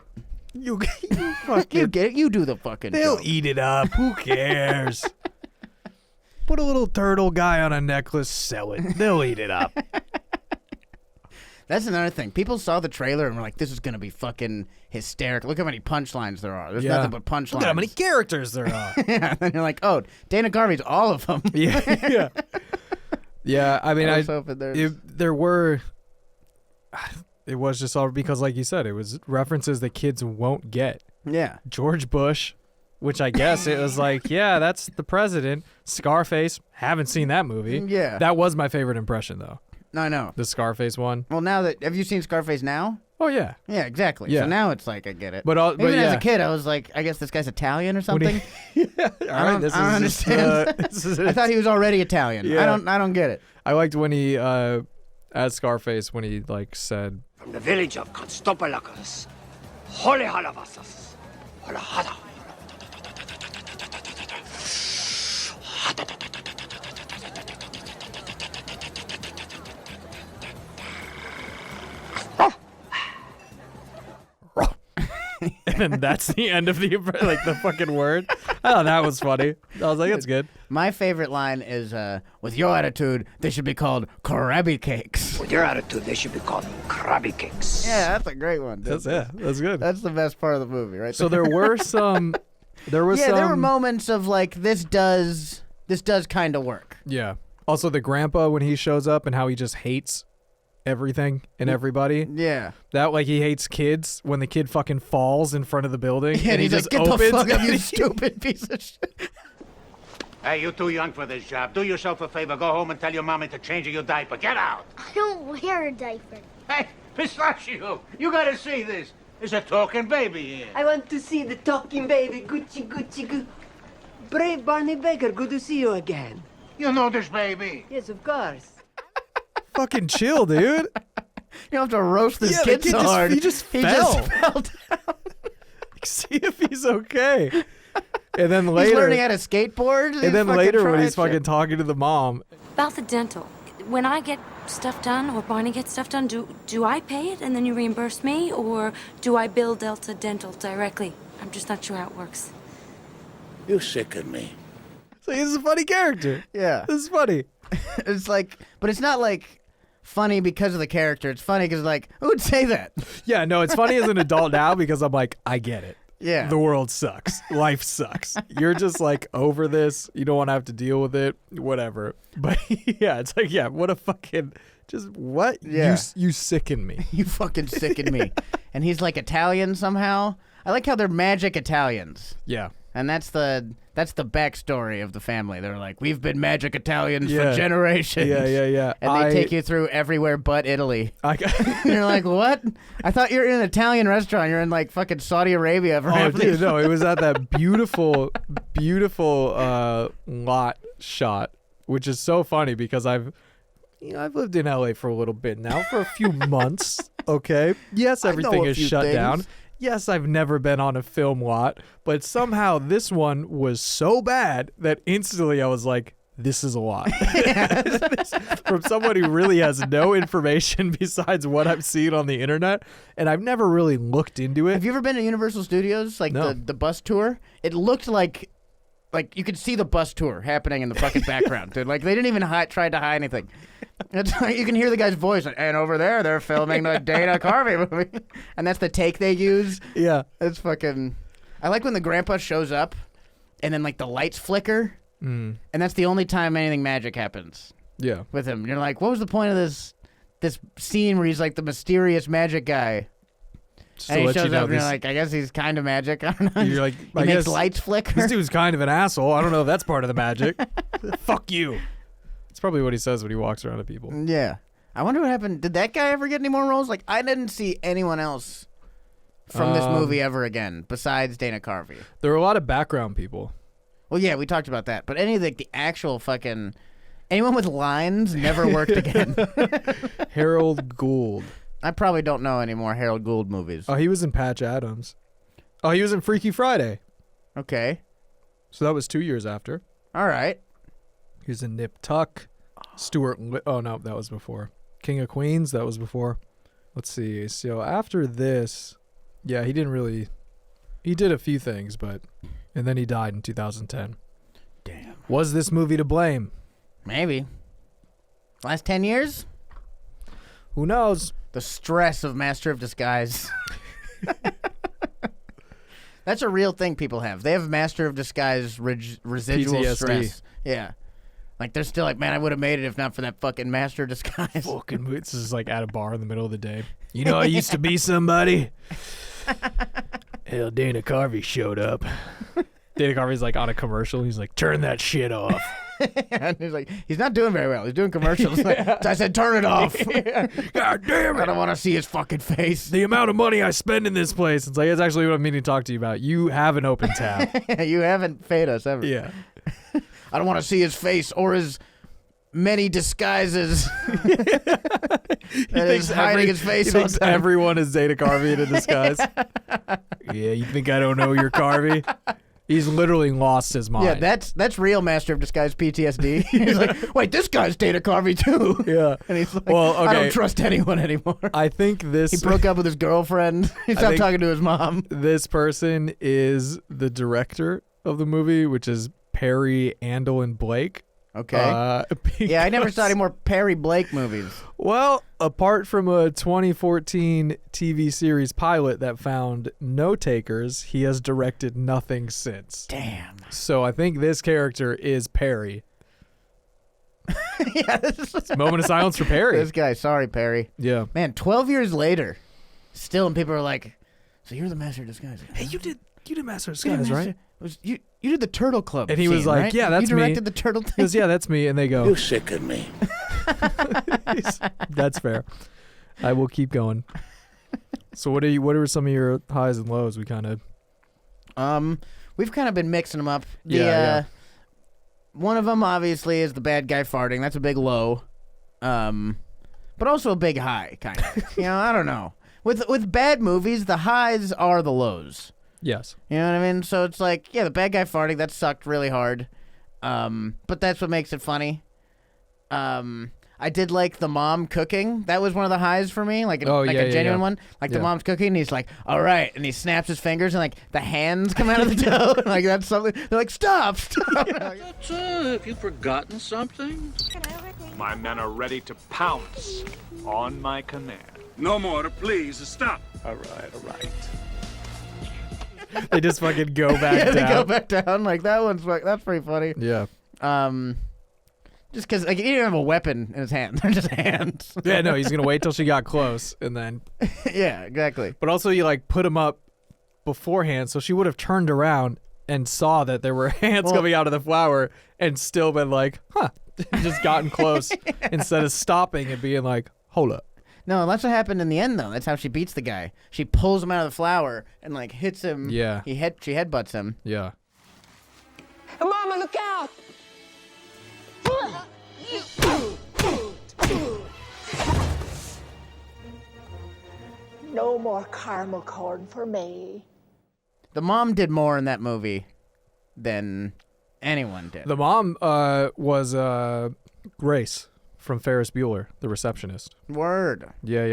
You fucking... You get it. You do the fucking They'll joke. eat it up. Who cares? Put a little turtle guy on a necklace, sell it. They'll eat it up. That's another thing. People saw the trailer and were like, this is going to be fucking hysterical. Look how many punchlines there are. There's nothing but punchlines. Look at how many characters there are. Yeah, and you're like, oh, Dana Carvey's all of them. Yeah, yeah. Yeah, I mean, I was hoping there's... there were... It was just all because, like you said, it was references that kids won't get. Yeah. George Bush, which I guess it was like, yeah, that's the president. Scarface, haven't seen that movie. Yeah. That was my favorite impression, though. I know. The Scarface one. Well, now that... Have you seen Scarface now? Oh, yeah. Yeah, exactly. Yeah. So now it's like, I get it. But Even as yeah. a kid, I was like, I guess this guy's Italian or something. Yeah. All I right, don't, this I don't is just, understand. I thought he was already Italian. Yeah. I don't get it. I liked when he, as Scarface, when he like said, From the village of Constantinopolis, Holy Halabasas, Holahada. and then that's the end of the like the fucking word. thought that was funny. I was like, it's good. My favorite line is, with your attitude, they should be called Krabby Cakes. With your attitude, they should be called Krabby Cakes. Yeah, that's a great one. That's good. That's the best part of the movie, right? So there were some. There were moments of like this does kind of work. Yeah. Also, the grandpa when he shows up and how he just hates everything and everybody. Yeah. That like he hates kids when the kid fucking falls in front of the building Yeah, and he he's just like, get opens. the fuck up, you stupid piece of shit. Hey, you're too young for this job. Do yourself a favor. Go home and tell your mommy to change your diaper. Get out. I don't wear a diaper. Hey, Pistachio, you gotta see this. There's a talking baby here. I want to see the talking baby. Gucci, Gucci, Gucci. Brave Barney Baker, good to see you again. You know this baby. Yes, of course. Fucking chill, dude. You don't have to roast this Yeah, the kid kid so just- hard. he just He fell. just fell down. See if he's okay. And then He's later, learning how to skateboard. and then later when he's trying fucking talking to the mom, About the dental. When I get stuff done or Barney gets stuff done, do I pay it and then you reimburse me, or do I bill Delta Dental directly? I'm just not sure how it works. You sicken me. so he's a funny character. Yeah. This is funny. It's like, but it's not like funny because of the character. It's funny because like, who would say that? Yeah, no, it's funny as an adult now because I'm like, I get it. Yeah. The world sucks. Life sucks. You're just like over this. You don't want to have to deal with it. Whatever. But yeah, it's like, yeah, what a fucking, just what? Yeah. You sicken me. You fucking sicken me. And he's like Italian somehow. I like how they're magic Italians. Yeah. And that's the backstory of the family. They're like, we've been magic Italians Yeah. for generations. Yeah. And they take you through everywhere but Italy. I And you're like, what? I thought you were in an Italian restaurant. You're in like fucking Saudi Arabia for Oh, half dude, these. no, it was at that beautiful lot shot, which is so funny because I've lived in LA for a little bit now, for a few months. Okay. Yes, I know everything a is few shut things. down. Yes, I've never been on a film lot, but somehow this one was so bad that instantly I was like, this is a lot. From someone who really has no information besides what I've seen on the internet, and I've never really looked into it. Have you ever been to Universal Studios, like No. the bus tour? It looked like you could see the bus tour happening in the fucking background, dude. Like they didn't even try to hide anything. It's like, you can hear the guy's voice, and over there they're filming the Dana Carvey movie, and that's the take they use. Yeah. It's fucking. I like when the grandpa shows up, and then like the lights flicker, and that's the only time anything magic happens Yeah. with him. And you're like, what was the point of this scene where he's like the mysterious magic guy? Just And to he let shows you know up and you're this, like, I guess he's kind of magic. I don't know. you're like, he I makes guess lights flicker. this dude's kind of an asshole. I don't know if that's part of the magic. Fuck you. It's probably what he says when he walks around to people. Yeah. I wonder what happened. Did that guy ever get any more roles? Like, I didn't see anyone else from this movie ever again besides Dana Carvey. There were a lot of background people. Well, yeah, we talked about that. But any of the actual fucking... Anyone with lines never worked again. Harold Gould. I probably don't know any more Harold Gould movies. Oh, he was in Patch Adams. Oh, he was in Freaky Friday. Okay. So that was 2 years after. All right. He was in Nip Tuck. Oh, no, that was before. King of Queens, that was before. Let's see. So after this, yeah, he didn't really... He did a few things, but... And then he died in 2010. Damn. Was this movie to blame? Maybe. Last 10 years? Who knows? The stress of Master of Disguise. That's a real thing people have. They have Master of Disguise residual PTSD. stress. Yeah. Like, they're still like, man, I would have made it if not for that fucking Master of Disguise. Fucking, this is like at a bar in the middle of the day. You know, I used to be somebody. Hell, Dana Carvey showed up. Dana Carvey's like on a commercial. He's like, turn that shit off. And he's like, he's not doing very well. He's doing commercials. Like, so I said, turn it off. God damn I it. don't want to see his fucking face. The amount of money I spend in this place. It's like, it's actually what I'm meaning to talk to you about. You have an open tab. You haven't paid us ever. Yeah. I don't want to see his face or his many disguises. That is hiding his face. He thinks all the time. everyone is Dana Carvey in a disguise. Yeah, you think I don't know you're Carvey? He's literally lost his mind. Yeah, that's real Master of Disguise PTSD. He's like, wait, this guy's Dana Carvey too. Yeah. And he's like, Well, I okay. don't trust anyone anymore. I think this... He broke up with his girlfriend. He stopped think- talking to his mom. This person is the director of the movie, which is Perry, Andel, and Blake. Okay. Yeah, I never saw any more Perry Blake movies. Well, apart from a 2014 TV series pilot that found no takers, he has directed nothing since. Damn. So I think this character is Perry. Yeah, It's a moment of silence for Perry. This guy, sorry, Perry. Yeah. Man, 12 years later, still, and people are like, "So you're the master of disguise?" Hey, you did Master of Disguise, right? You did the Turtle Club. And he was scene, like, right? "Yeah, that's me." You directed the turtle thing. He goes, "Yeah, that's me." And they go, You sicken me. "That's fair. I will keep going." So what are some of your highs and lows? We kind of We've kind of been mixing them up. Yeah. One of them obviously is the bad guy farting. That's a big low, but also a big high, kind of. I don't know. With bad movies, the highs are the lows. Yes. You know what I mean? So it's like, yeah, the bad guy farting, that sucked really hard. But that's what makes it funny. I did like the mom cooking. That was one of the highs for me, like a genuine one. Like the mom's cooking, and he's like, "All right," and he snaps his fingers, and like the hands come out of the dough. Like that's something. They're like, "Stop!" Have you forgotten something? My men are ready to pounce on my command. No more, please stop. All right. They just fucking go back down. They go back down. Like that's pretty funny. Yeah. Just because like, he didn't have a weapon in his hand. They're just hands. Yeah, no, he's going to wait till she got close and then. Yeah, exactly. But also you like put him up beforehand so she would have turned around and saw that there were hands coming out of the flour and still been like, huh, just gotten close instead of stopping and being like, hold up. No, that's what happened in the end, though. That's how she beats the guy. She pulls him out of the flour and like hits him. Yeah. She headbutts him. Yeah. Mama, look out! No more caramel corn for me. The mom did more in that movie than anyone did. The mom was Grace from Ferris Bueller, the receptionist. Word. Yeah.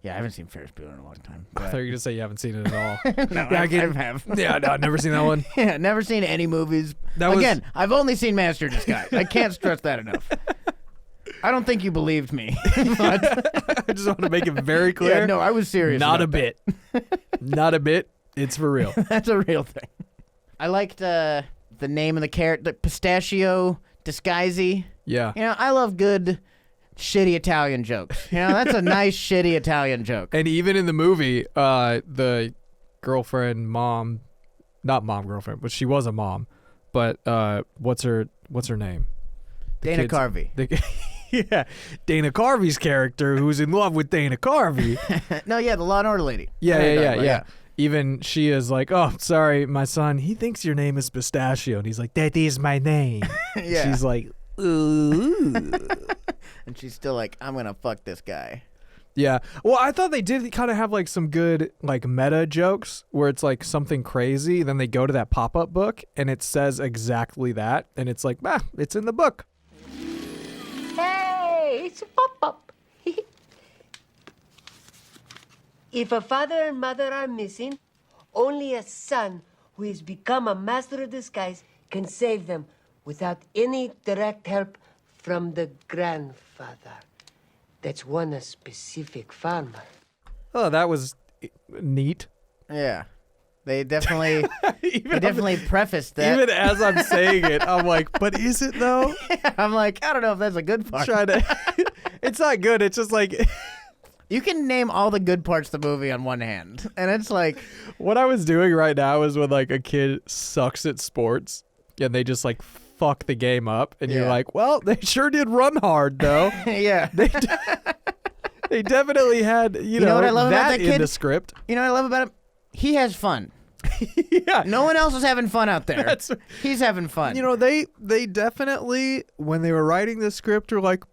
Yeah, I haven't seen Ferris Bueller in a long time. I thought you were going to say you haven't seen it at all. No, Yeah, I have. Yeah, no, I've never seen that one. Yeah, never seen any movies. That Again, I've only seen Master of Disguise. I can't stress that enough. I don't think you believed me. But I just want to make it very clear. yeah, no, I was serious. Not a about bit. Not a bit. It's for real. that. That's a real thing. I liked the name of the character, the Pistachio Disguisey. Yeah. I love good, shitty Italian jokes. That's a nice, shitty Italian joke. And even in the movie, the girlfriend, girlfriend, but she was a mom. But what's her name? Dana Carvey. Yeah, Dana Carvey's character, who's in love with Dana Carvey. No, yeah, the Law and Order lady. Yeah. Even she is like, "Oh, sorry, my son. He thinks your name is Pistachio," and he's like, "That is my name." Yeah. She's like, "Ooh." And she's still like, "I'm gonna fuck this guy." Yeah. Well, I thought they did kind of have like some good like meta jokes where it's like something crazy, then they go to that pop-up book and it says exactly that, and it's like, it's in the book. Hey, it's a pop-up. If a father and mother are missing, only a son who has become a master of disguise can save them without any direct help from the grandfather. That's one a specific farmer. Oh, that was neat. Yeah. They definitely prefaced that. Even as I'm saying it, I'm like, but is it though? I'm like, I don't know if that's a good part. It's not good. It's just like you can name all the good parts of the movie on one hand, and it's like what I was doing right now is when like a kid sucks at sports and they just like fuck the game up, and you're like, well, they sure did run hard though. Yeah, they definitely had you know what I love about that in kid? the script. You know what I love about him? He has fun. Yeah, no one else is having fun out there. He's having fun. You know, they definitely when they were writing the script were like,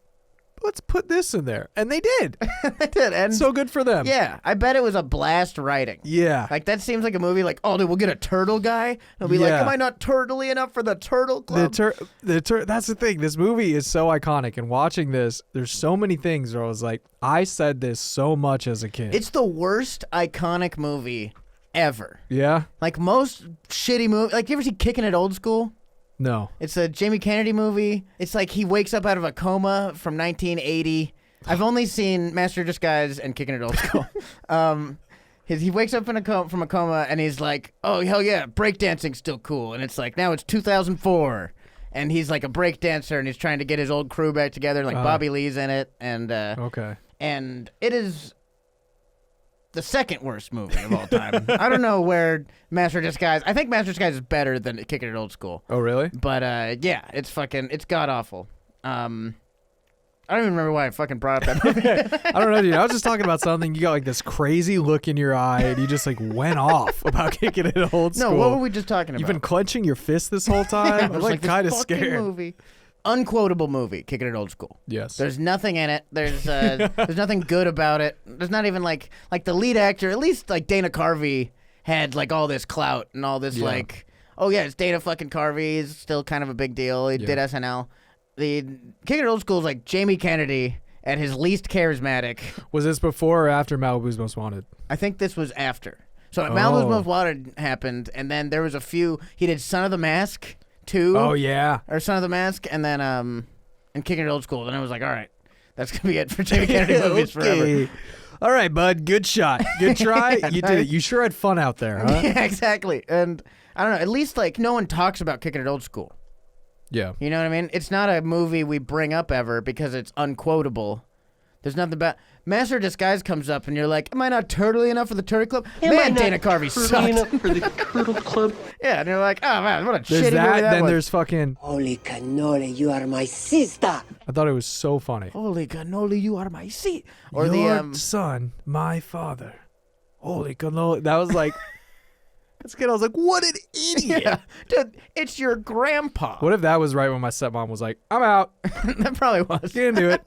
let's put this in there, and they did. They did, and so good for them. Yeah, I bet it was a blast writing. Yeah, like that seems like a movie. Like, oh, dude, we'll get a turtle guy. He'll be like, am I not turtly enough for the turtle club? That's the thing. This movie is so iconic, and watching this, there's so many things where I was like, I said this so much as a kid. It's the worst iconic movie ever. Yeah? Like most shitty movies. Like, you ever see Kicking It Old School? No. It's a Jamie Kennedy movie. It's like he wakes up out of a coma from 1980. I've only seen Master of Disguise and Kicking It Old School. He wakes up from a coma and he's like, oh, hell yeah, breakdancing's still cool. And it's like, now it's 2004. And he's like a breakdancer and he's trying to get his old crew back together. Like Bobby Lee's in it. And okay. And it is the second worst movie of all time. I don't know where Master of Disguise. I think Master of Disguise is better than Kicking It Old School. Oh, really? But yeah, it's god awful. I don't even remember why I fucking brought up that movie. I don't know, dude. I was just talking about something. You got like this crazy look in your eye, and you just like went off about Kicking It Old School. No, what were we just talking about? You've been clenching your fist this whole time. I'm like kind of scared. Movie. Unquotable movie, Kicking It Old School. Yes. There's nothing in it. There's nothing good about it. There's not even like the lead actor. At least like Dana Carvey had like all this clout and all this like, oh yeah, it's Dana fucking Carvey. He's still kind of a big deal. He did SNL. The Kicking It Old School is like Jamie Kennedy at his least charismatic. Was this before or after Malibu's Most Wanted? I think this was after. So Malibu's Most Wanted happened, and then there was a few. He did Son of the Mask 2. Oh yeah, or Son of the Mask, and then and Kicking It Old School. And I was like, all right, that's gonna be it for Jamie Kennedy movies forever. All right, bud. Good shot. Good try. You did it. You sure had fun out there, huh? Yeah, exactly. And I don't know. At least like no one talks about Kicking It Old School. Yeah. You know what I mean? It's not a movie we bring up ever because it's unquotable. There's nothing about... Master of Disguise comes up and you're like, am I not turtly enough for the Turtle Club? Man, Dana Carvey sucks. enough for the Turtle Club? Yeah, and you're like, oh man, what a There's shitty movie that then was. there's fucking... Holy cannoli, you are my sister. I thought it was so funny. Holy cannoli, you are my seat. Or Your the son, my father. Holy cannoli. That was like... This kid, I was like, what an idiot. Yeah. Dude, it's your grandpa. What if that was right when my stepmom was like, I'm out. That probably was. Can't do it.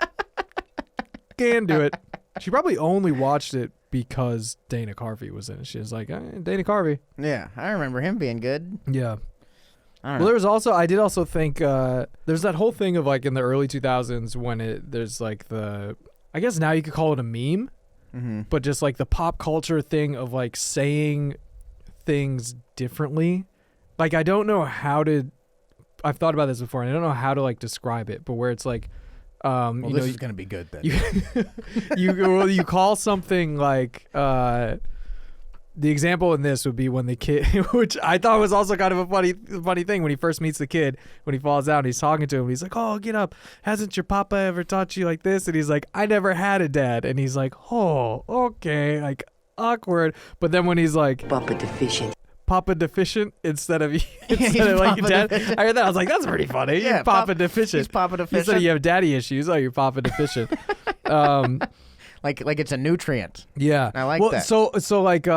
Can't do it. She probably only watched it because Dana Carvey was in it. She was like, Dana Carvey. Yeah, I remember him being good. Yeah. I don't Well, there was also, I did also think, there's that whole thing of like in the early 2000s when there's like I guess now you could call it a meme, but just like the pop culture thing of like saying things differently. Like I don't know how to, I've thought about this before and I don't know how to like describe it, but where it's like, well, you this know, is going to be good then. you call something like, the example in this would be when the kid, which I thought was also kind of a funny thing when he first meets the kid, when he falls down, he's talking to him, he's like, oh, get up. Hasn't your papa ever taught you like this? And he's like, I never had a dad. And he's like, oh, okay. Like, awkward. But then when he's like Papa deficient instead of like Papa your dad, deficient. I heard that, I was like, that's pretty funny. Yeah, You're Papa deficient. He's Papa deficient. Instead of you have daddy issues, oh, you're Papa deficient. Like it's a nutrient. Yeah, I like that. So like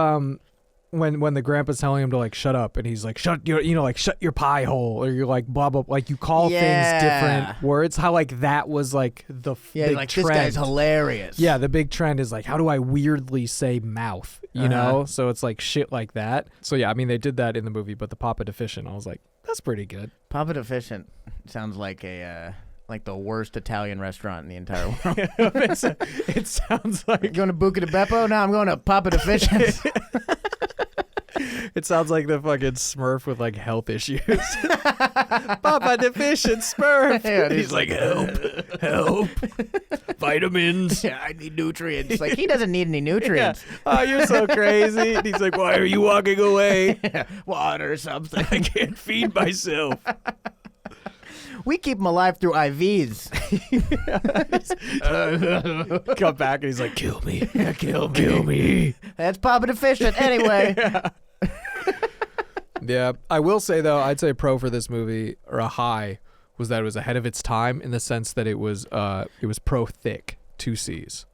when the grandpa's telling him to like shut up and he's like shut your pie hole, or you're like blah blah, like you call things different words. How like that was like the big like trend. this guy's hilarious. Yeah, the big trend is like, how do I weirdly say mouth? You know, so it's like shit like that. So yeah, I mean they did that in the movie, but the Papa deficient, I was like, that's pretty good. Papa deficient sounds like a like the worst Italian restaurant in the entire world. It sounds like you going to Buca di Beppo? No, I'm going to Papa deficient. It sounds like the fucking Smurf with like health issues. Papa deficient Smurf. Yeah, and he's like, help, vitamins. Yeah, I need nutrients. Like he doesn't need any nutrients. Yeah. Oh, you're so crazy. And he's like, why are you walking away? Water or something. I can't feed myself. We keep him alive through IVs. Come back and he's like, kill me. Kill me. That's Papa deficient. Anyway. Yeah, I will say though, I'd say pro for this movie, or a high, was that it was ahead of its time in the sense that it was pro thick, 2 C's.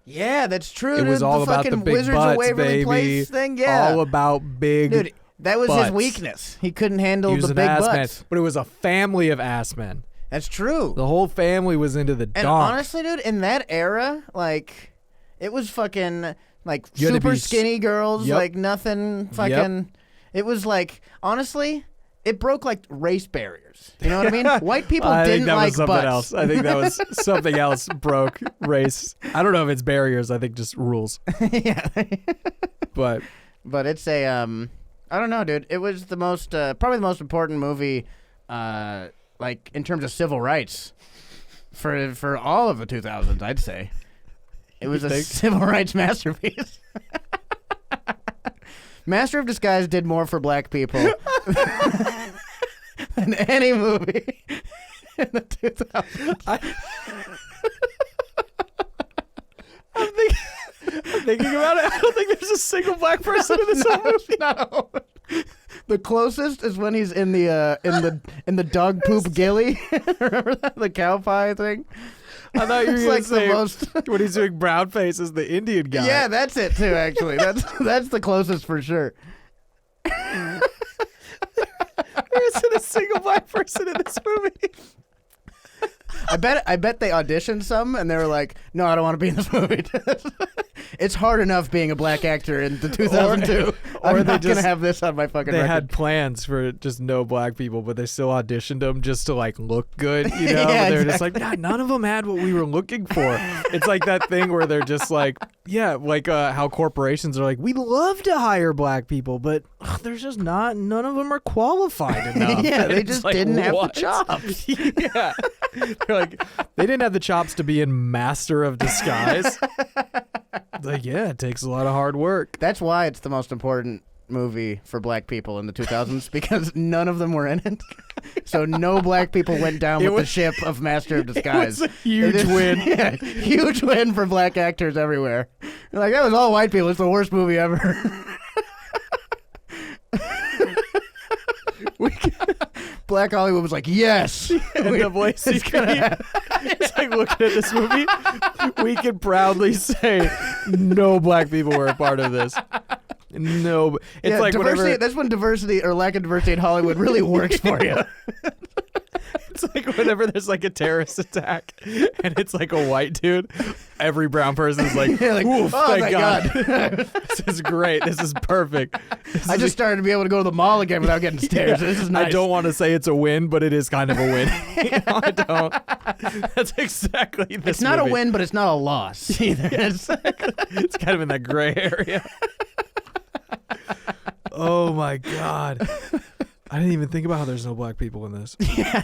Yeah, that's true. It was all about the big Wizards butts, of Waverly baby. Place thing. Yeah, all about big. Dude, that was butts. his weakness. He couldn't handle He was the an big ass butts. man, but it was a family of ass men. That's true. The whole family was into the And donk. honestly, dude, in that era, like, it was fucking like You had to super be skinny girls, Yep. like nothing fucking. It was like, honestly, it broke like race barriers. You know what I mean? White people I didn't think that like was something butts. else. I think that was something else broke race. I don't know if it's barriers. I think just rules. Yeah. But But it's a I don't know, dude. It was the most probably the most important movie like in terms of civil rights for all of the 2000s, I'd say. It was a civil rights masterpiece. Master of Disguise did more for black people than any movie in the 2000s. I'm thinking about it. I don't think there's a single black person in this whole movie. No. The closest is when he's in the dog poop gilly. Remember that? The cow pie thing? I thought you were going to say the most... when he's doing brown face as the Indian guy. Yeah, that's it too. Actually, that's the closest for sure. There isn't a single black person in this movie. I bet they auditioned some and they were like, "No, I don't want to be in this movie." It's hard enough being a black actor in the 2002. I'm not gonna have this on my fucking. They record. had plans for just no black people, but they still auditioned them just to like look good, you know. Yeah, but they're exactly. just like, yeah, none of them had what we were looking for. It's like that thing where they're just like, yeah, like how corporations are like, we love to hire black people, but there's just not. None of them are qualified enough. Yeah, they It's just like, didn't have the what? chops. Yeah, they're like, they didn't have the chops to be in Master of Disguise. Like, yeah, it takes a lot of hard work. That's why it's the most important movie for black people in the 2000s because none of them were in it. So no black people went down with the ship of Master of Disguise. It was a huge win. Yeah, huge win for black actors everywhere. You're like, that was all white people. It's the worst movie ever. Black Hollywood was like, yes. NAACP. It's like looking at this movie, we can proudly say no black people were a part of this. No, it's like diversity. whenever, That's when diversity or lack of diversity in Hollywood really works for you. it's like whenever there's like a terrorist attack and it's like a white dude, every brown person is like, Yeah, like, oof, oh, thank thank God. God. This is great. This is perfect. I just started to be able to go to the mall again without getting stares. Yeah, This is nice. I don't want to say it's a win, but it is kind of a win. I don't. That's exactly this It's not movie. a win, but it's not a loss either. It's kind of in that gray area. Oh my God. I didn't even think about how there's no black people in this. Yeah,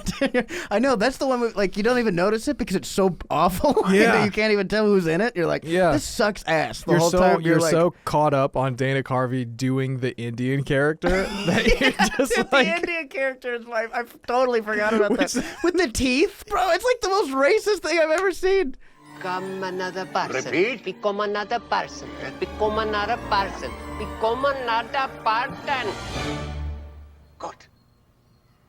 I know. That's the one, like, you don't even notice it because it's so awful. Yeah. You can't even tell who's in it. You're like, Yeah. this sucks ass the You're whole so time. you're like, so caught up on Dana Carvey doing the Indian character that you're just the like, Indian character is my. I totally forgot about Which- that. With the teeth, bro. It's like the most racist thing I've ever seen. Become another person. Repeat. Become another person. Become another person. Become another person. Good.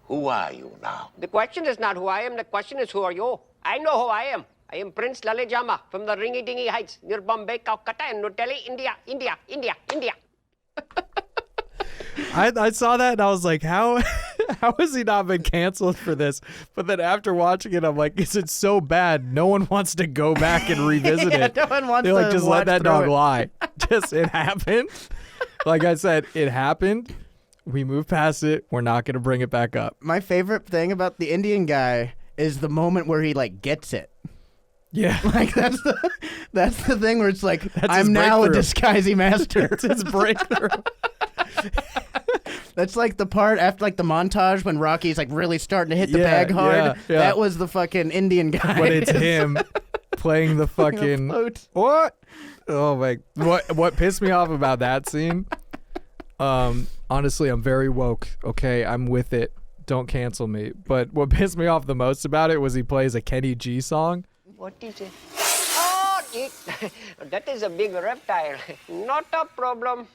Who are you now? The question is not who I am. The question is who are you? I know who I am. I am Prince Lalijama from the Ringy Dingy Heights near Bombay, Calcutta, and New Delhi, India. I saw that and I was like, how has he not been canceled for this? But then after watching it, I'm like, is it so bad? No one wants to go back and revisit Yeah, it. no one wants They're like, to just watch let that through dog it. lie. Just, it happened. Like I said, it happened. We moved past it. We're not going to bring it back up. My favorite thing about the Indian guy is the moment where he like gets it. Yeah. Like that's the thing where it's like, That's his I'm now a breakthrough. disguising master. It's his breakthrough. That's like the part after like the montage when Rocky's like really starting to hit the Yeah, bag hard. yeah, yeah. That was the fucking Indian guy. But it's him playing the fucking float. what? Oh my! What pissed me off about that scene? Honestly, I'm very woke. Okay, I'm with it. Don't cancel me. But what pissed me off the most about it was he plays a Kenny G song. What is it? Oh, that is a big reptile. Not a problem.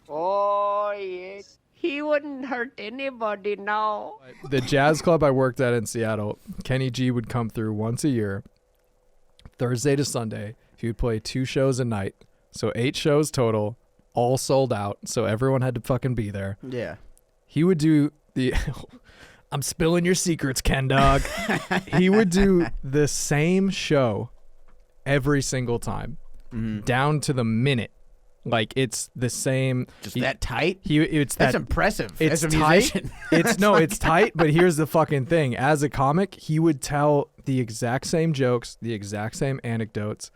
Oh, yes. He wouldn't hurt anybody now. The jazz club I worked at in Seattle, Kenny G would come through once a year, Thursday to Sunday. He would play 2 shows a night, so 8 shows total, all sold out. So everyone had to fucking be there. Yeah. He would do the I'm spilling your secrets, Ken Dog. He would do the same show every single time, down to the minute. Like it's the same. Just that tight. It's That's impressive. It's as a tight. musician. It's tight. But here's the fucking thing. As a comic, he would tell the exact same jokes, the exact same anecdotes.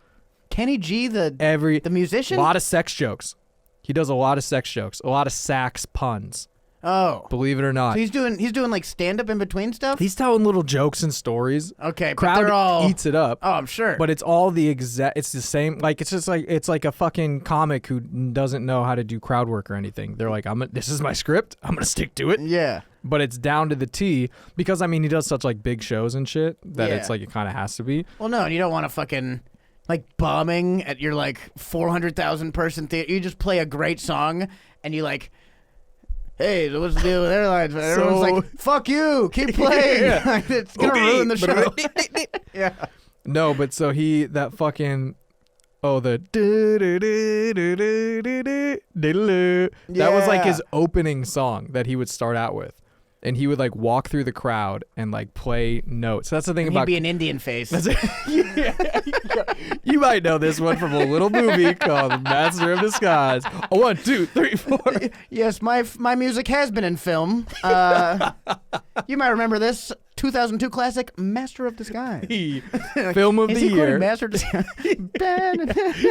Kenny G, the musician. A lot of sex jokes. He does a lot of sex jokes, a lot of sax puns. Oh, believe it or not. So he's doing like stand up in between stuff. He's telling little jokes and stories. Okay, crowd but they're all eats it up. Oh, I'm sure. But it's all the exact. It's the same. Like it's like a fucking comic who doesn't know how to do crowd work or anything. They're like, this is my script. I'm gonna stick to it. Yeah. But it's down to the T because I mean he does such like big shows and shit that Yeah. it's like it kind of has to be. Well, no, and you don't want to fucking like bombing at your like 400,000 person theater. You just play a great song and you like. Hey, so what's the deal with airlines? Everyone's like, fuck you, keep playing. Yeah. It's going to ruin the show. Yeah. No, but so that fucking, that was like his opening song that he would start out with. And he would like walk through the crowd and like play notes. That's the thing about. He'd be an Indian face. You might know this one from a little movie called Master of Disguise. 1, 2, 3, 4. Yes, my music has been in film. You might remember this 2002 classic, Master of Disguise. Film of the year. Master of Disguise.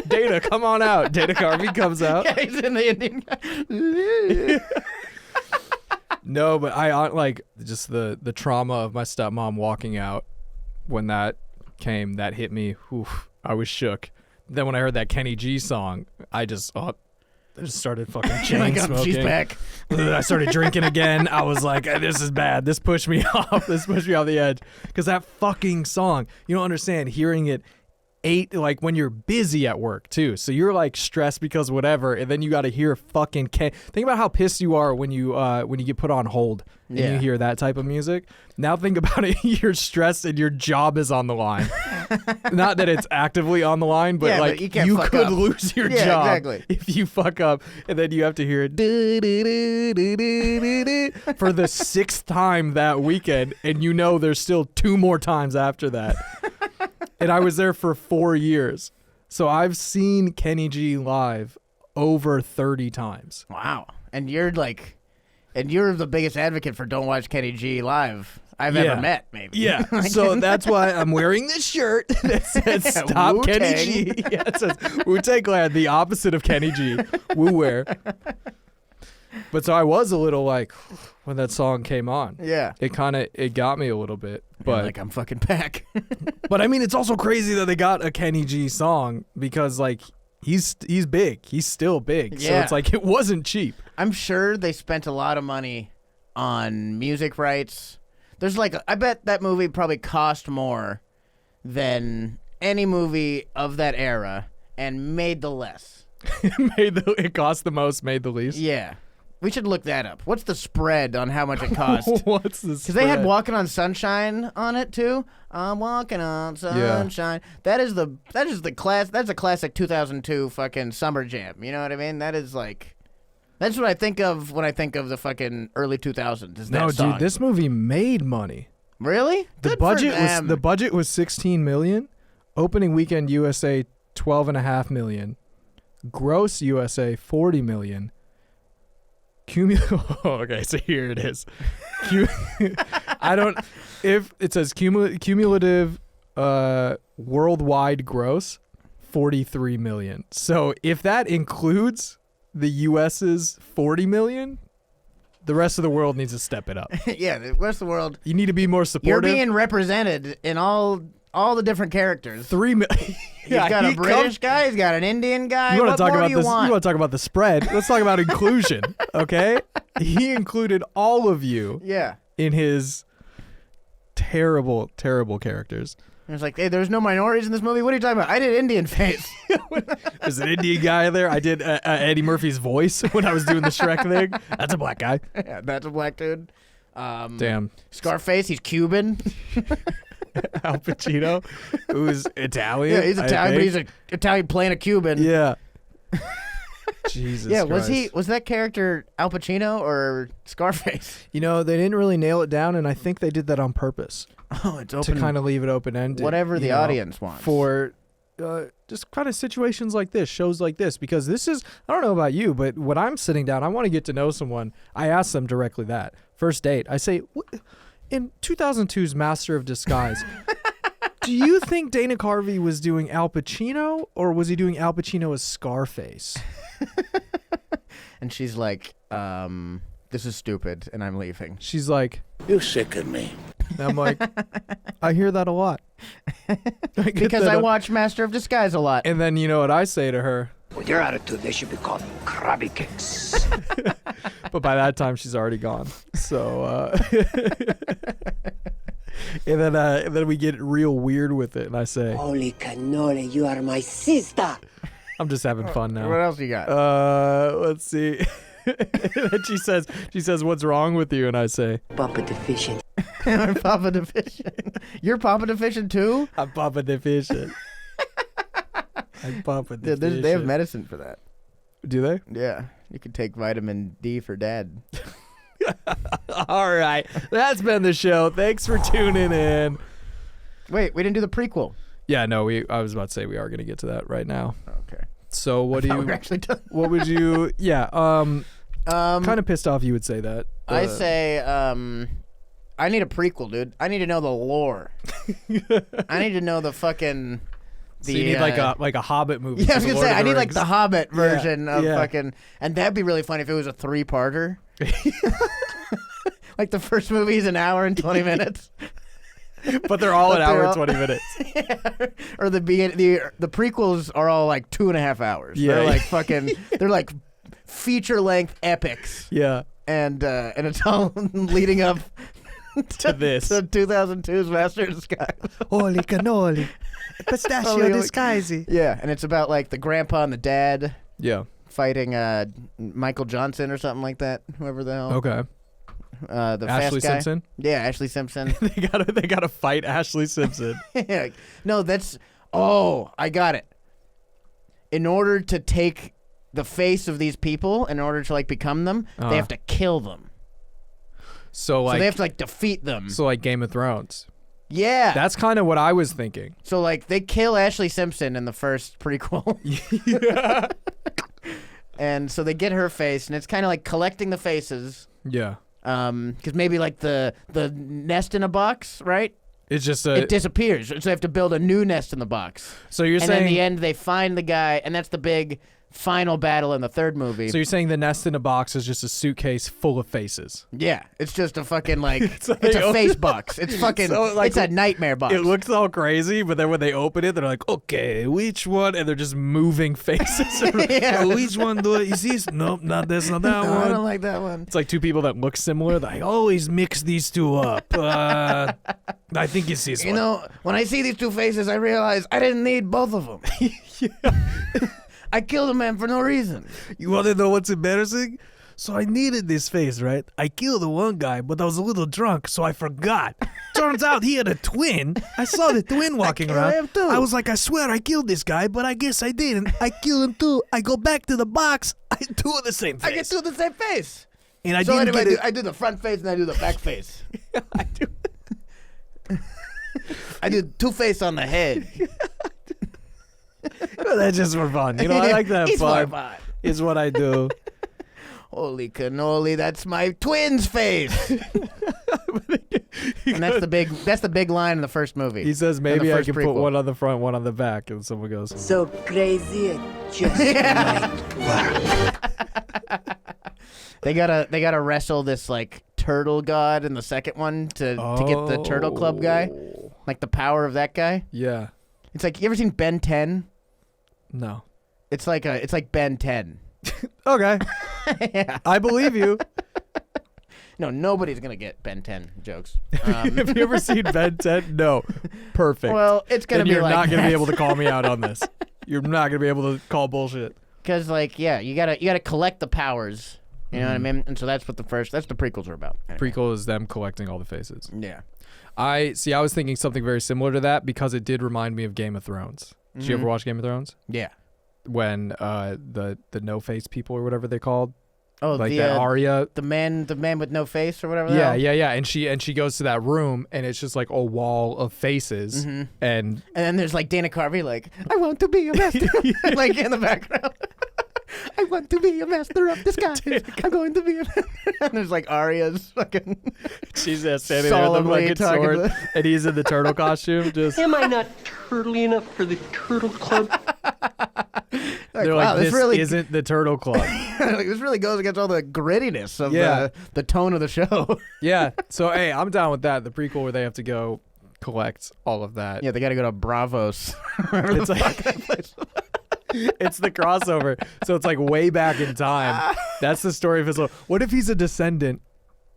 Dana, come on out. Dana Carvey comes out. Yeah, he's in the Indian. No, but I like just the trauma of my stepmom walking out when that came. That hit me. Oof, I was shook. Then when I heard that Kenny G song, I just started fucking chain smoking. She's back. I started drinking again. I was like, this is bad. This pushed me off. This pushed me off the edge. Because that fucking song, you don't understand hearing it like when you're busy at work too. So you're like stressed because whatever, and then you got to hear fucking think about how pissed you are when you get put on hold and you hear that type of music. Now think about it. You're stressed and your job is on the line. Not that it's actively on the line, but like but you could lose your job exactly. if you fuck up, and then you have to hear it for the 6th time that weekend, and you know there's still 2 more times after that. And I was there for 4 years. So I've seen Kenny G live over 30 times. Wow. And you're the biggest advocate for don't watch Kenny G live I've ever met, maybe. Yeah. So that's why I'm wearing this shirt that says Stop Wu-Tang. Kenny G. Yeah, it says Wu-Tang Clan, the opposite of Kenny G. Wu-wear. But so I was a little like, when that song came on. Yeah. It got me a little bit. But like, I'm fucking back. But I mean, it's also crazy that they got a Kenny G song because like he's big. He's still big. Yeah. So it's like it wasn't cheap. I'm sure they spent a lot of money on music rights. There's like, I bet that movie probably cost more than any movie of that era and made the less. It cost the most, made the least. Yeah. We should look that up. What's the spread on how much it cost? What's the spread? Because they had Walking on Sunshine on it too. I'm walking on sunshine. Yeah. That's a classic 2002 fucking summer jam. You know what I mean? That is like, that's what I think of when I think of the fucking early 2000s. Is that song. Dude, this movie made money. Really? The budget was $16 million. Opening weekend USA $12.5 million. Gross USA $40 million. Okay, so here it is. If it says cumulative worldwide gross, 43 million. So if that includes the US's 40 million, the rest of the world needs to step it up. Yeah, the rest of the world. You need to be more supportive. You're being represented in all the different characters. 3 million. He's got a British guy. He's got an Indian guy. You want to talk about this? You want to talk about the spread? Let's talk about inclusion. Okay, he included all of you. Yeah. In his terrible, terrible characters. And it's like, hey, there's no minorities in this movie. What are you talking about? I did Indian face. There's an Indian guy there. I did Eddie Murphy's voice when I was doing the Shrek thing. That's a black guy. Yeah, that's a black dude. Damn. Scarface. He's Cuban. Al Pacino, who's Italian. Yeah, he's Italian, but he's an Italian playing a Cuban. Yeah. Jesus. Yeah, Christ. was that character Al Pacino or Scarface? You know, they didn't really nail it down, and I think they did that on purpose. Oh, it's open to kind of leave it open ended. Whatever the audience wants. just kind of situations like this, shows like this, because this is, I don't know about you, but when I'm sitting down, I want to get to know someone. I ask them directly that. First date, I say, in 2002's Master of Disguise, do you think Dana Carvey was doing Al Pacino, or was he doing Al Pacino as Scarface? And she's like, this is stupid, and I'm leaving. She's like, You sicken me. and I'm like, I hear that a lot. Because I watch Master of Disguise a lot. And then you know what I say to her? With your attitude, they should be called crabby kicks. But by that time, she's already gone. So, and then we get real weird with it, and I say, Holy cannoli, you are my sister. I'm just having fun now. What else you got? Let's see. And she says, what's wrong with you? And I say, Papa deficient. I'm Papa Deficient. You're Papa Deficient too? I'm Papa Deficient. I'm Papa Deficient. They have medicine for that. Do they? Yeah. You can take vitamin D for dad. All right. That's been the show. Thanks for tuning in. Wait, we didn't do the prequel. Yeah, no, I was about to say we are going to get to that right now. Okay. So what do you we're actually done. What would you kind of pissed off you would say that. I say I need a prequel, dude. I need to know the lore. I need to know the fucking so you need like a Hobbit movie. Yeah, I was gonna say I need like the Hobbit version of yeah. fucking, and that'd be really funny if it was a 3-parter. Like the first movie is an hour and 20 minutes. But they're all an hour and 20 minutes. Yeah. Or the prequels are all like 2.5 hours. Yeah. They're like fucking. They're like feature length epics. Yeah. And it's all leading up to this. To 2002's Master of Disguise. Holy cannoli. Pistachio disguise. Yeah, and it's about like the grandpa and the dad. Yeah. Fighting Michael Johnson or something like that. Whoever the hell. Okay. The Ashley fast guy. Simpson. Yeah, Ashley Simpson. they gotta fight Ashley Simpson. Yeah. No, that's. Oh, I got it. In order to take the face of these people, in order to like become them, they have to kill them. So they have to like defeat them. So like Game of Thrones. Yeah. That's kind of what I was thinking. So like they kill Ashley Simpson in the first prequel. Yeah. And so they get her face, and it's kind of like collecting the faces. Yeah. Because maybe like the nest in a box, right? It's just it disappears, so they have to build a new nest in the box. So you're saying, and in the end, they find the guy, and that's the big final battle in the third movie. So you're saying the nest in a box is just a suitcase full of faces? Yeah, it's just a fucking like it's a face box. It's fucking it's a nightmare box. It looks all crazy, but then when they open it, they're like, okay, which one? And they're just moving faces. Yeah. Which one do I see? Nope, not this, not that one. I don't like that one. It's like two people that look similar. I always mix these two up. I think it's this one. You know, when I see these two faces, I realize I didn't need both of them. I killed a man for no reason. You want to know what's embarrassing? So I needed this face, right? I killed the one guy, but I was a little drunk, so I forgot. Turns out he had a twin. I saw the twin walking around. him too. I was like, I swear I killed this guy, but I guess I didn't. I killed him too. I go back to the box. I do the same face. I get two of the same face. And I so didn't anyway, get it. I do the front face and I do the back face. I do. I do two face on the head. That's just for fun. You know, I like that It's fun. for fun. Is what I do. Holy cannoli, that's my twin's face. And that's the big line in the first movie. He says maybe I can put one on the front, one on the back, and someone goes, So crazy, it just might work. They gotta wrestle this like turtle god in the second one to get the Turtle Club guy, like the power of that guy. Yeah. It's like, you ever seen Ben 10? No. It's like Ben 10. Okay. Yeah. I believe you. No, nobody's gonna get Ben 10 jokes. Have you ever seen Ben 10? No. Perfect. Well, it's gonna then be you're like not gonna that. be able to call me out on this. You're not gonna be able to call bullshit. Because like, yeah, you gotta collect the powers. You know what I mean? And so that's what the prequels are about. Anyway. Prequel is them collecting all the faces. Yeah. I was thinking something very similar to that because it did remind me of Game of Thrones. Did you ever watch Game of Thrones? Yeah. When the no face people or whatever they called Oh, like the that Arya. the man with no face or whatever. Yeah. And she goes to that room, and it's just like a wall of faces, and then there's like Dana Carvey, like, I want to be a master, like in the background. I want to be a master of disguise. I'm going to be a and there's like Arya's fucking. She's standing there with the fucking sword, and he's in the turtle costume. Just. Am I not turtly enough for the Turtle Club? They're wow, like, this really isn't the Turtle Club. like, this really goes against all the grittiness of the tone of the show. Yeah. So hey, I'm down with that. The prequel where they have to go collect all of that. Yeah, they got to go to Bravos. It's like. It's the crossover. So it's like way back in time. That's the story of his life. What if he's a descendant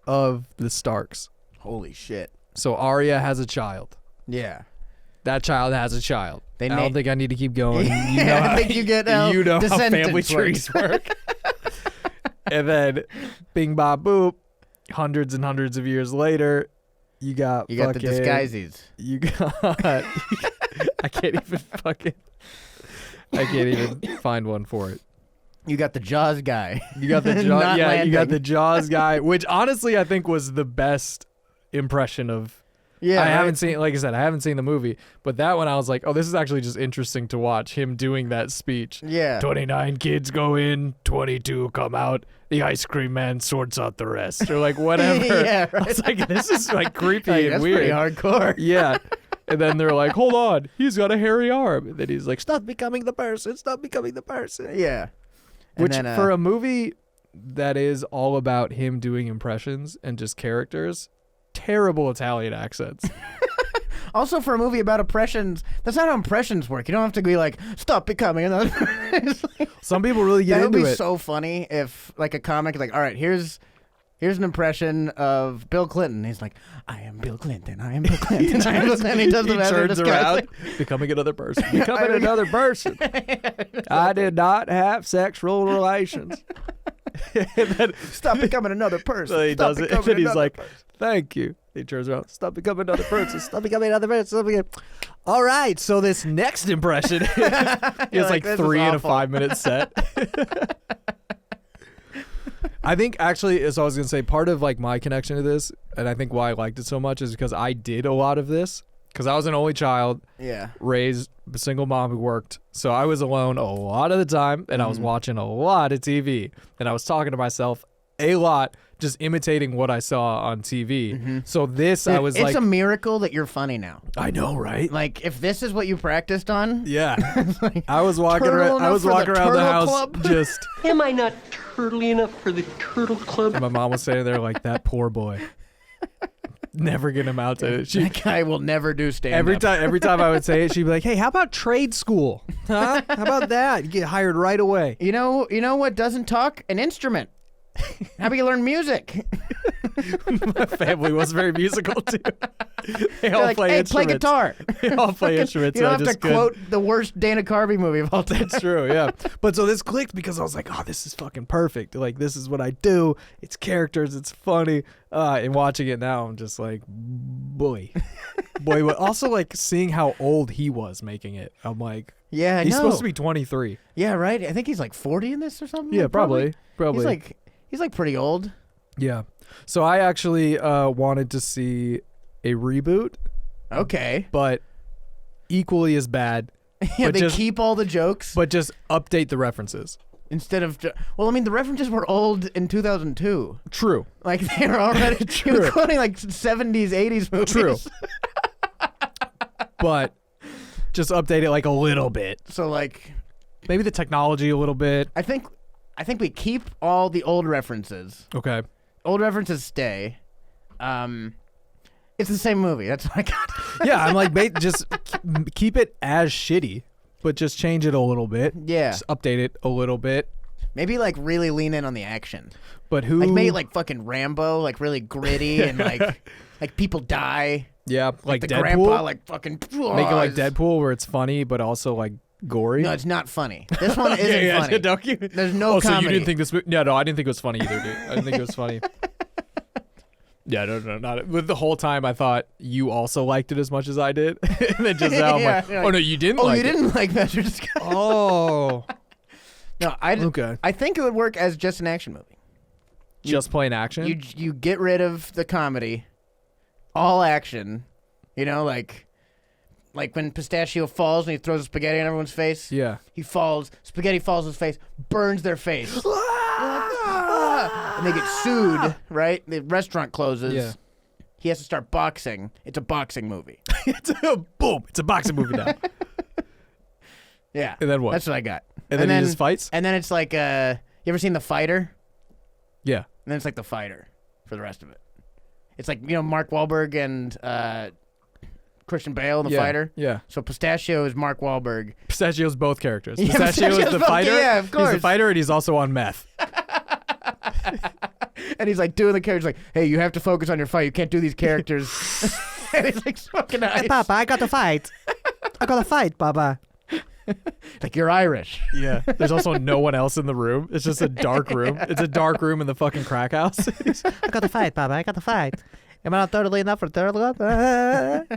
of the Starks? Holy shit. So Arya has a child. Yeah. That child has a child. I don't think I need to keep going. You know I think you get how family trees work. And then bing bop boop, hundreds and hundreds of years later, you got the disguises. You got I can't even find one for it. You got the Jaws guy. You got the Jaws. Yeah, you got the Jaws guy, which honestly I think was the best impression of. Yeah, I haven't seen. Like I said, I haven't seen the movie, but that one I was like, oh, this is actually just interesting to watch him doing that speech. Yeah, 29 kids go in, 22 come out. The ice cream man sorts out the rest, or like whatever. Yeah, right. I was like, this is like creepy and that's weird. Pretty hardcore. Yeah. And then they're like, hold on, he's got a hairy arm. And then he's like, stop becoming the person. Stop becoming the person. Yeah. Which for a movie that is all about him doing impressions and just characters, terrible Italian accents. Also, for a movie about impressions, that's not how impressions work. You don't have to be like, stop becoming another person. Some people really get into it. That would be so funny if like a comic is like, all right, here's an impression of Bill Clinton. He's like, I am Bill Clinton. I am Bill Clinton. I am Bill Clinton. He does the turns around, becoming another person. Becoming another person. I did not have sexual relations. Then, stop becoming another person. So he does it, and then he's like, thank you. He turns around, stop becoming another person. Stop becoming another person. All right, so this next impression is like 3 in a 5 minute set. I think actually, as I was going to say, part of like my connection to this, and I think why I liked it so much is because I did a lot of this. Because I was an only child, raised a single mom who worked. So I was alone a lot of the time, and I was watching a lot of TV. And I was talking to myself a lot, just imitating what I saw on TV. So this, I was like... It's a miracle that you're funny now. I know, right? Like, if this is what you practiced on... Yeah. like, I was walking around the house club? just... Am I not turtly enough for the Turtle Club? And my mom was sitting there like, that poor boy. Never get him out to that guy will never do stand-up. Every time I would say it, she'd be like, hey, how about trade school? Huh? How about that? You get hired right away. You know what doesn't talk? An instrument. How about you learn music? My family was very musical too. They all like, play hey, instruments. play guitar. They all play instruments. You don't have to quote the worst Dana Carvey movie of all time. That's true, yeah. But so this clicked because I was like, oh, this is fucking perfect. Like, this is what I do. It's characters. It's funny. And watching it now, I'm just like, boy. But also, like, seeing how old he was making it. I'm like, yeah, he's supposed to be 23. Yeah, right? I think he's like 40 in this or something. Yeah, probably. He's like pretty old. Yeah. So I actually wanted to see a reboot. Okay. But equally as bad. Yeah, they keep all the jokes. But just update the references. Instead of... Well, I mean, the references were old in 2002. True. Like, they were already... True. He was quoting, like, 70s, 80s movies. True. But just update it, like, a little bit. So, like... Maybe the technology a little bit. I think we keep all the old references. Okay. Old references stay. It's the same movie. That's what I got. Yeah, I'm like, just keep it as shitty, but just change it a little bit. Yeah. Just update it a little bit. Maybe like really lean in on the action. But who? Like make it like fucking Rambo, like really gritty and like people die. Yeah, like the Deadpool. Grandpa like fucking. Make it like Deadpool, where it's funny but also like gory. No, it's not funny. This one isn't funny. Don't you? There's no comedy. So you didn't think this? No, I didn't think it was funny either, dude. I didn't think it was funny. Yeah, no, not with the whole time. I thought you also liked it as much as I did, and then just now I'm like, oh no, you didn't. You didn't like Master Disguise. Oh, no, I think it would work as just an action movie. Just plain action? You get rid of the comedy, all action. You know, like when Pistachio falls and he throws a spaghetti in everyone's face. Yeah. He falls, spaghetti falls in his face, burns their face. And they get sued, right? The restaurant closes. Yeah. He has to start boxing. It's a boxing movie. It's a boxing movie now. Yeah. And then what? That's what I got. And then he just fights? And then it's like, you ever seen The Fighter? Yeah. And then it's like The Fighter for the rest of it. It's like, Mark Wahlberg and Christian Bale in The Fighter. Yeah. So Pistachio is Mark Wahlberg. Pistachio's both characters. Yeah, Pistachio is the both- fighter. yeah, of course. He's the fighter, and he's also on meth. And he's like doing the characters like, hey, you have to focus on your fight. You can't do these characters. And he's like smoking ice. Hey, Papa, I got to fight. I got to fight, Papa. Like, you're Irish. Yeah. There's also no one else in the room. It's just a dark room. It's a dark room in the fucking crack house. I got to fight, Papa. I got to fight. Am I not totally enough for third one?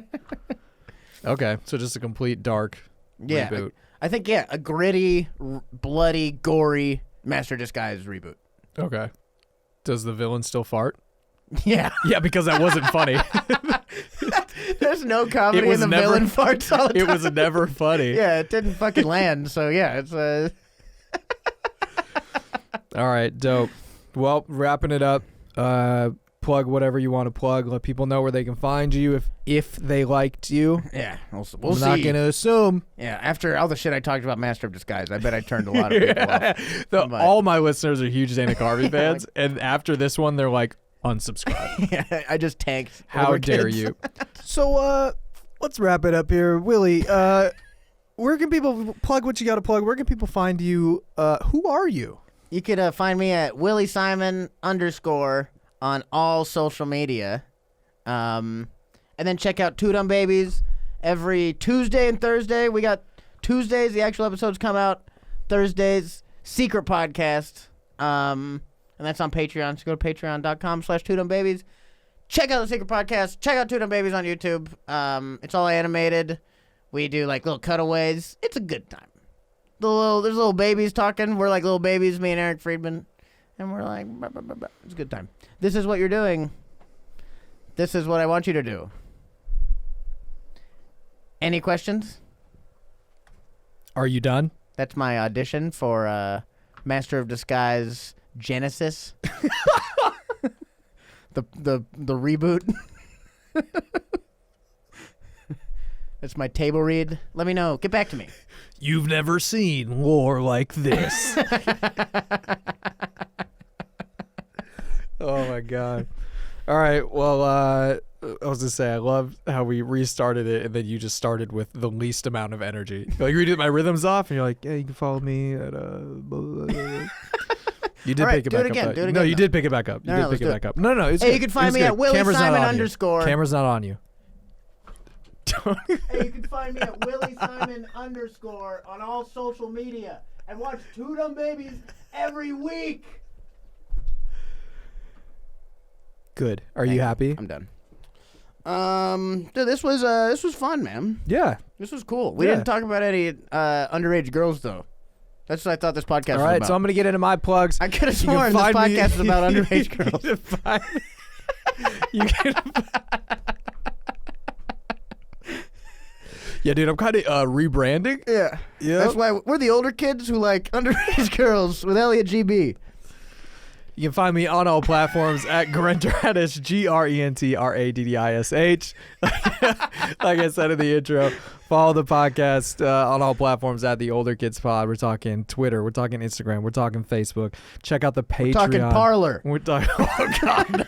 Okay. So just a complete dark reboot. I think, a gritty, bloody, gory Master of Disguise reboot. Okay. Does the villain still fart? Yeah. Yeah, because that wasn't funny. There's no comedy in the villain farts all the time. It was never funny. Yeah, it didn't fucking land. So, yeah, it's... All right, dope. Well, wrapping it up. Plug whatever you want to plug. Let people know where they can find you if they liked you. Yeah, we'll I'm see. not gonna assume. Yeah, after all the shit I talked about Master of Disguise, I bet I turned a lot of people off. All my listeners are huge Dana Carvey fans, and after this one, they're like, unsubscribe. Yeah, I just tanked. How over dare kids. you? So, let's wrap it up here. Willie, where can people plug what you got to plug? Where can people find you? Who are you? You could find me at Willie Simon _ on all social media. And then check out Two Dumb Babies every Tuesday and Thursday. We got Tuesdays, the actual episodes come out. Thursdays, secret podcast. And that's on Patreon. So go to patreon.com/twodumbbabies. Check out the secret podcast. Check out Two Dumb Babies on YouTube. It's all animated. We do like little cutaways. It's a good time. There's little babies talking. We're like little babies, me and Eric Friedman. And we're like, bah, bah, bah, bah. It's a good time. This is what you're doing. This is what I want you to do. Any questions? Are you done? That's my audition for Master of Disguise Genesis. the reboot. That's my table read. Let me know. Get back to me. You've never seen lore like this. Oh my god. All right. Well, I was gonna say I love how we restarted it, and then you just started with the least amount of energy. Like you did my rhythms off, and you're like, "Yeah, you can follow me at You did pick it back up. Do it again. No, you did pick it back up. You did pick it back up. No, it's hey, good. you can find It's me good. at Willie Camera's not Simon on you. _ Camera's not on you. Hey, you can find me at Willie Simon _ on all social media, and watch Two Dumb Babies every week. Good. Are you happy? I'm done. Dude, this was fun, man. Yeah. This was cool. We didn't talk about any underage girls though. That's what I thought this podcast was All right, about. so I'm gonna get into my plugs. I could have sworn this podcast is about underage girls. Yeah, dude, I'm kind of rebranding. Yeah. Yeah. That's why we're the older kids who like underage girls with Elliott GB. You can find me on all platforms at Grentradish, GRENTRADDISH. Like I said in the intro, follow the podcast on all platforms at The Older Kids Pod. We're talking Twitter. We're talking Instagram. We're talking Facebook. Check out the Patreon. We're talking Parler. We're talking, oh, God, no.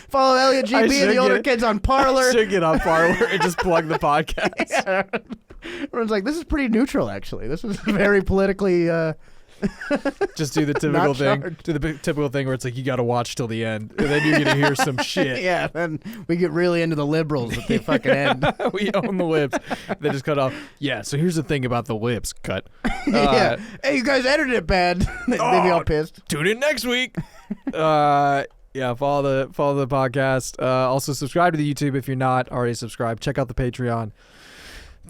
Follow Elliott GB and the older kids on Parler. I should get on Parler and just plug the podcast. Yeah. Everyone's like, this is pretty neutral, actually. This is very politically... Just do the typical thing. Do the typical thing where it's like you got to watch till the end, and then you're gonna hear some shit. Yeah, then we get really into the liberals at the fucking end. We own the libs. They just cut off. Yeah. So here's the thing about the libs. Cut. Yeah. Hey, you guys edited it bad. They be all pissed. Tune in next week. Yeah. Follow the podcast. Also subscribe to the YouTube if you're not already subscribed. Check out the Patreon.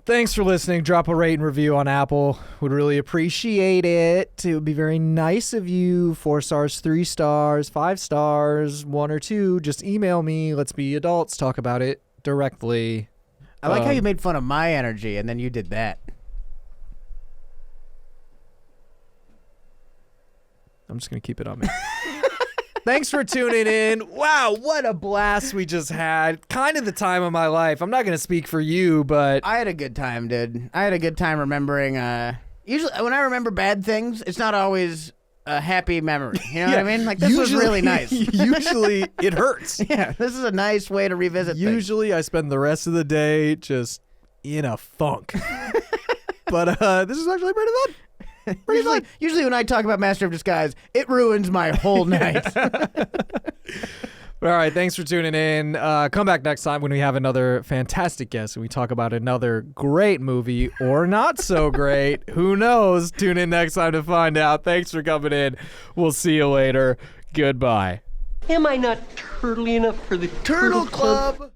Thanks for listening. Drop a rate and review on Apple. Would really appreciate it. It would be very nice of you. 4 stars, 3 stars, 5 stars, 1 or 2. Just email me. Let's be adults. Talk about it directly. I like how you made fun of my energy and then you did that. I'm just going to keep it on me. Thanks for tuning in. Wow, what a blast we just had. Kind of the time of my life. I'm not going to speak for you, but... I had a good time, dude. I had a good time remembering... usually, when I remember bad things, it's not always a happy memory. You know what I mean? Like, this was really nice. Usually, it hurts. Yeah, this is a nice way to revisit things. Usually, I spend the rest of the day just in a funk. But this is actually pretty fun. Usually when I talk about Master of Disguise, it ruins my whole night. All right, thanks for tuning in. Come back next time when we have another fantastic guest and we talk about another great movie or not so great. Who knows? Tune in next time to find out. Thanks for coming in. We'll see you later. Goodbye. Am I not turtly enough for the Turtle Club?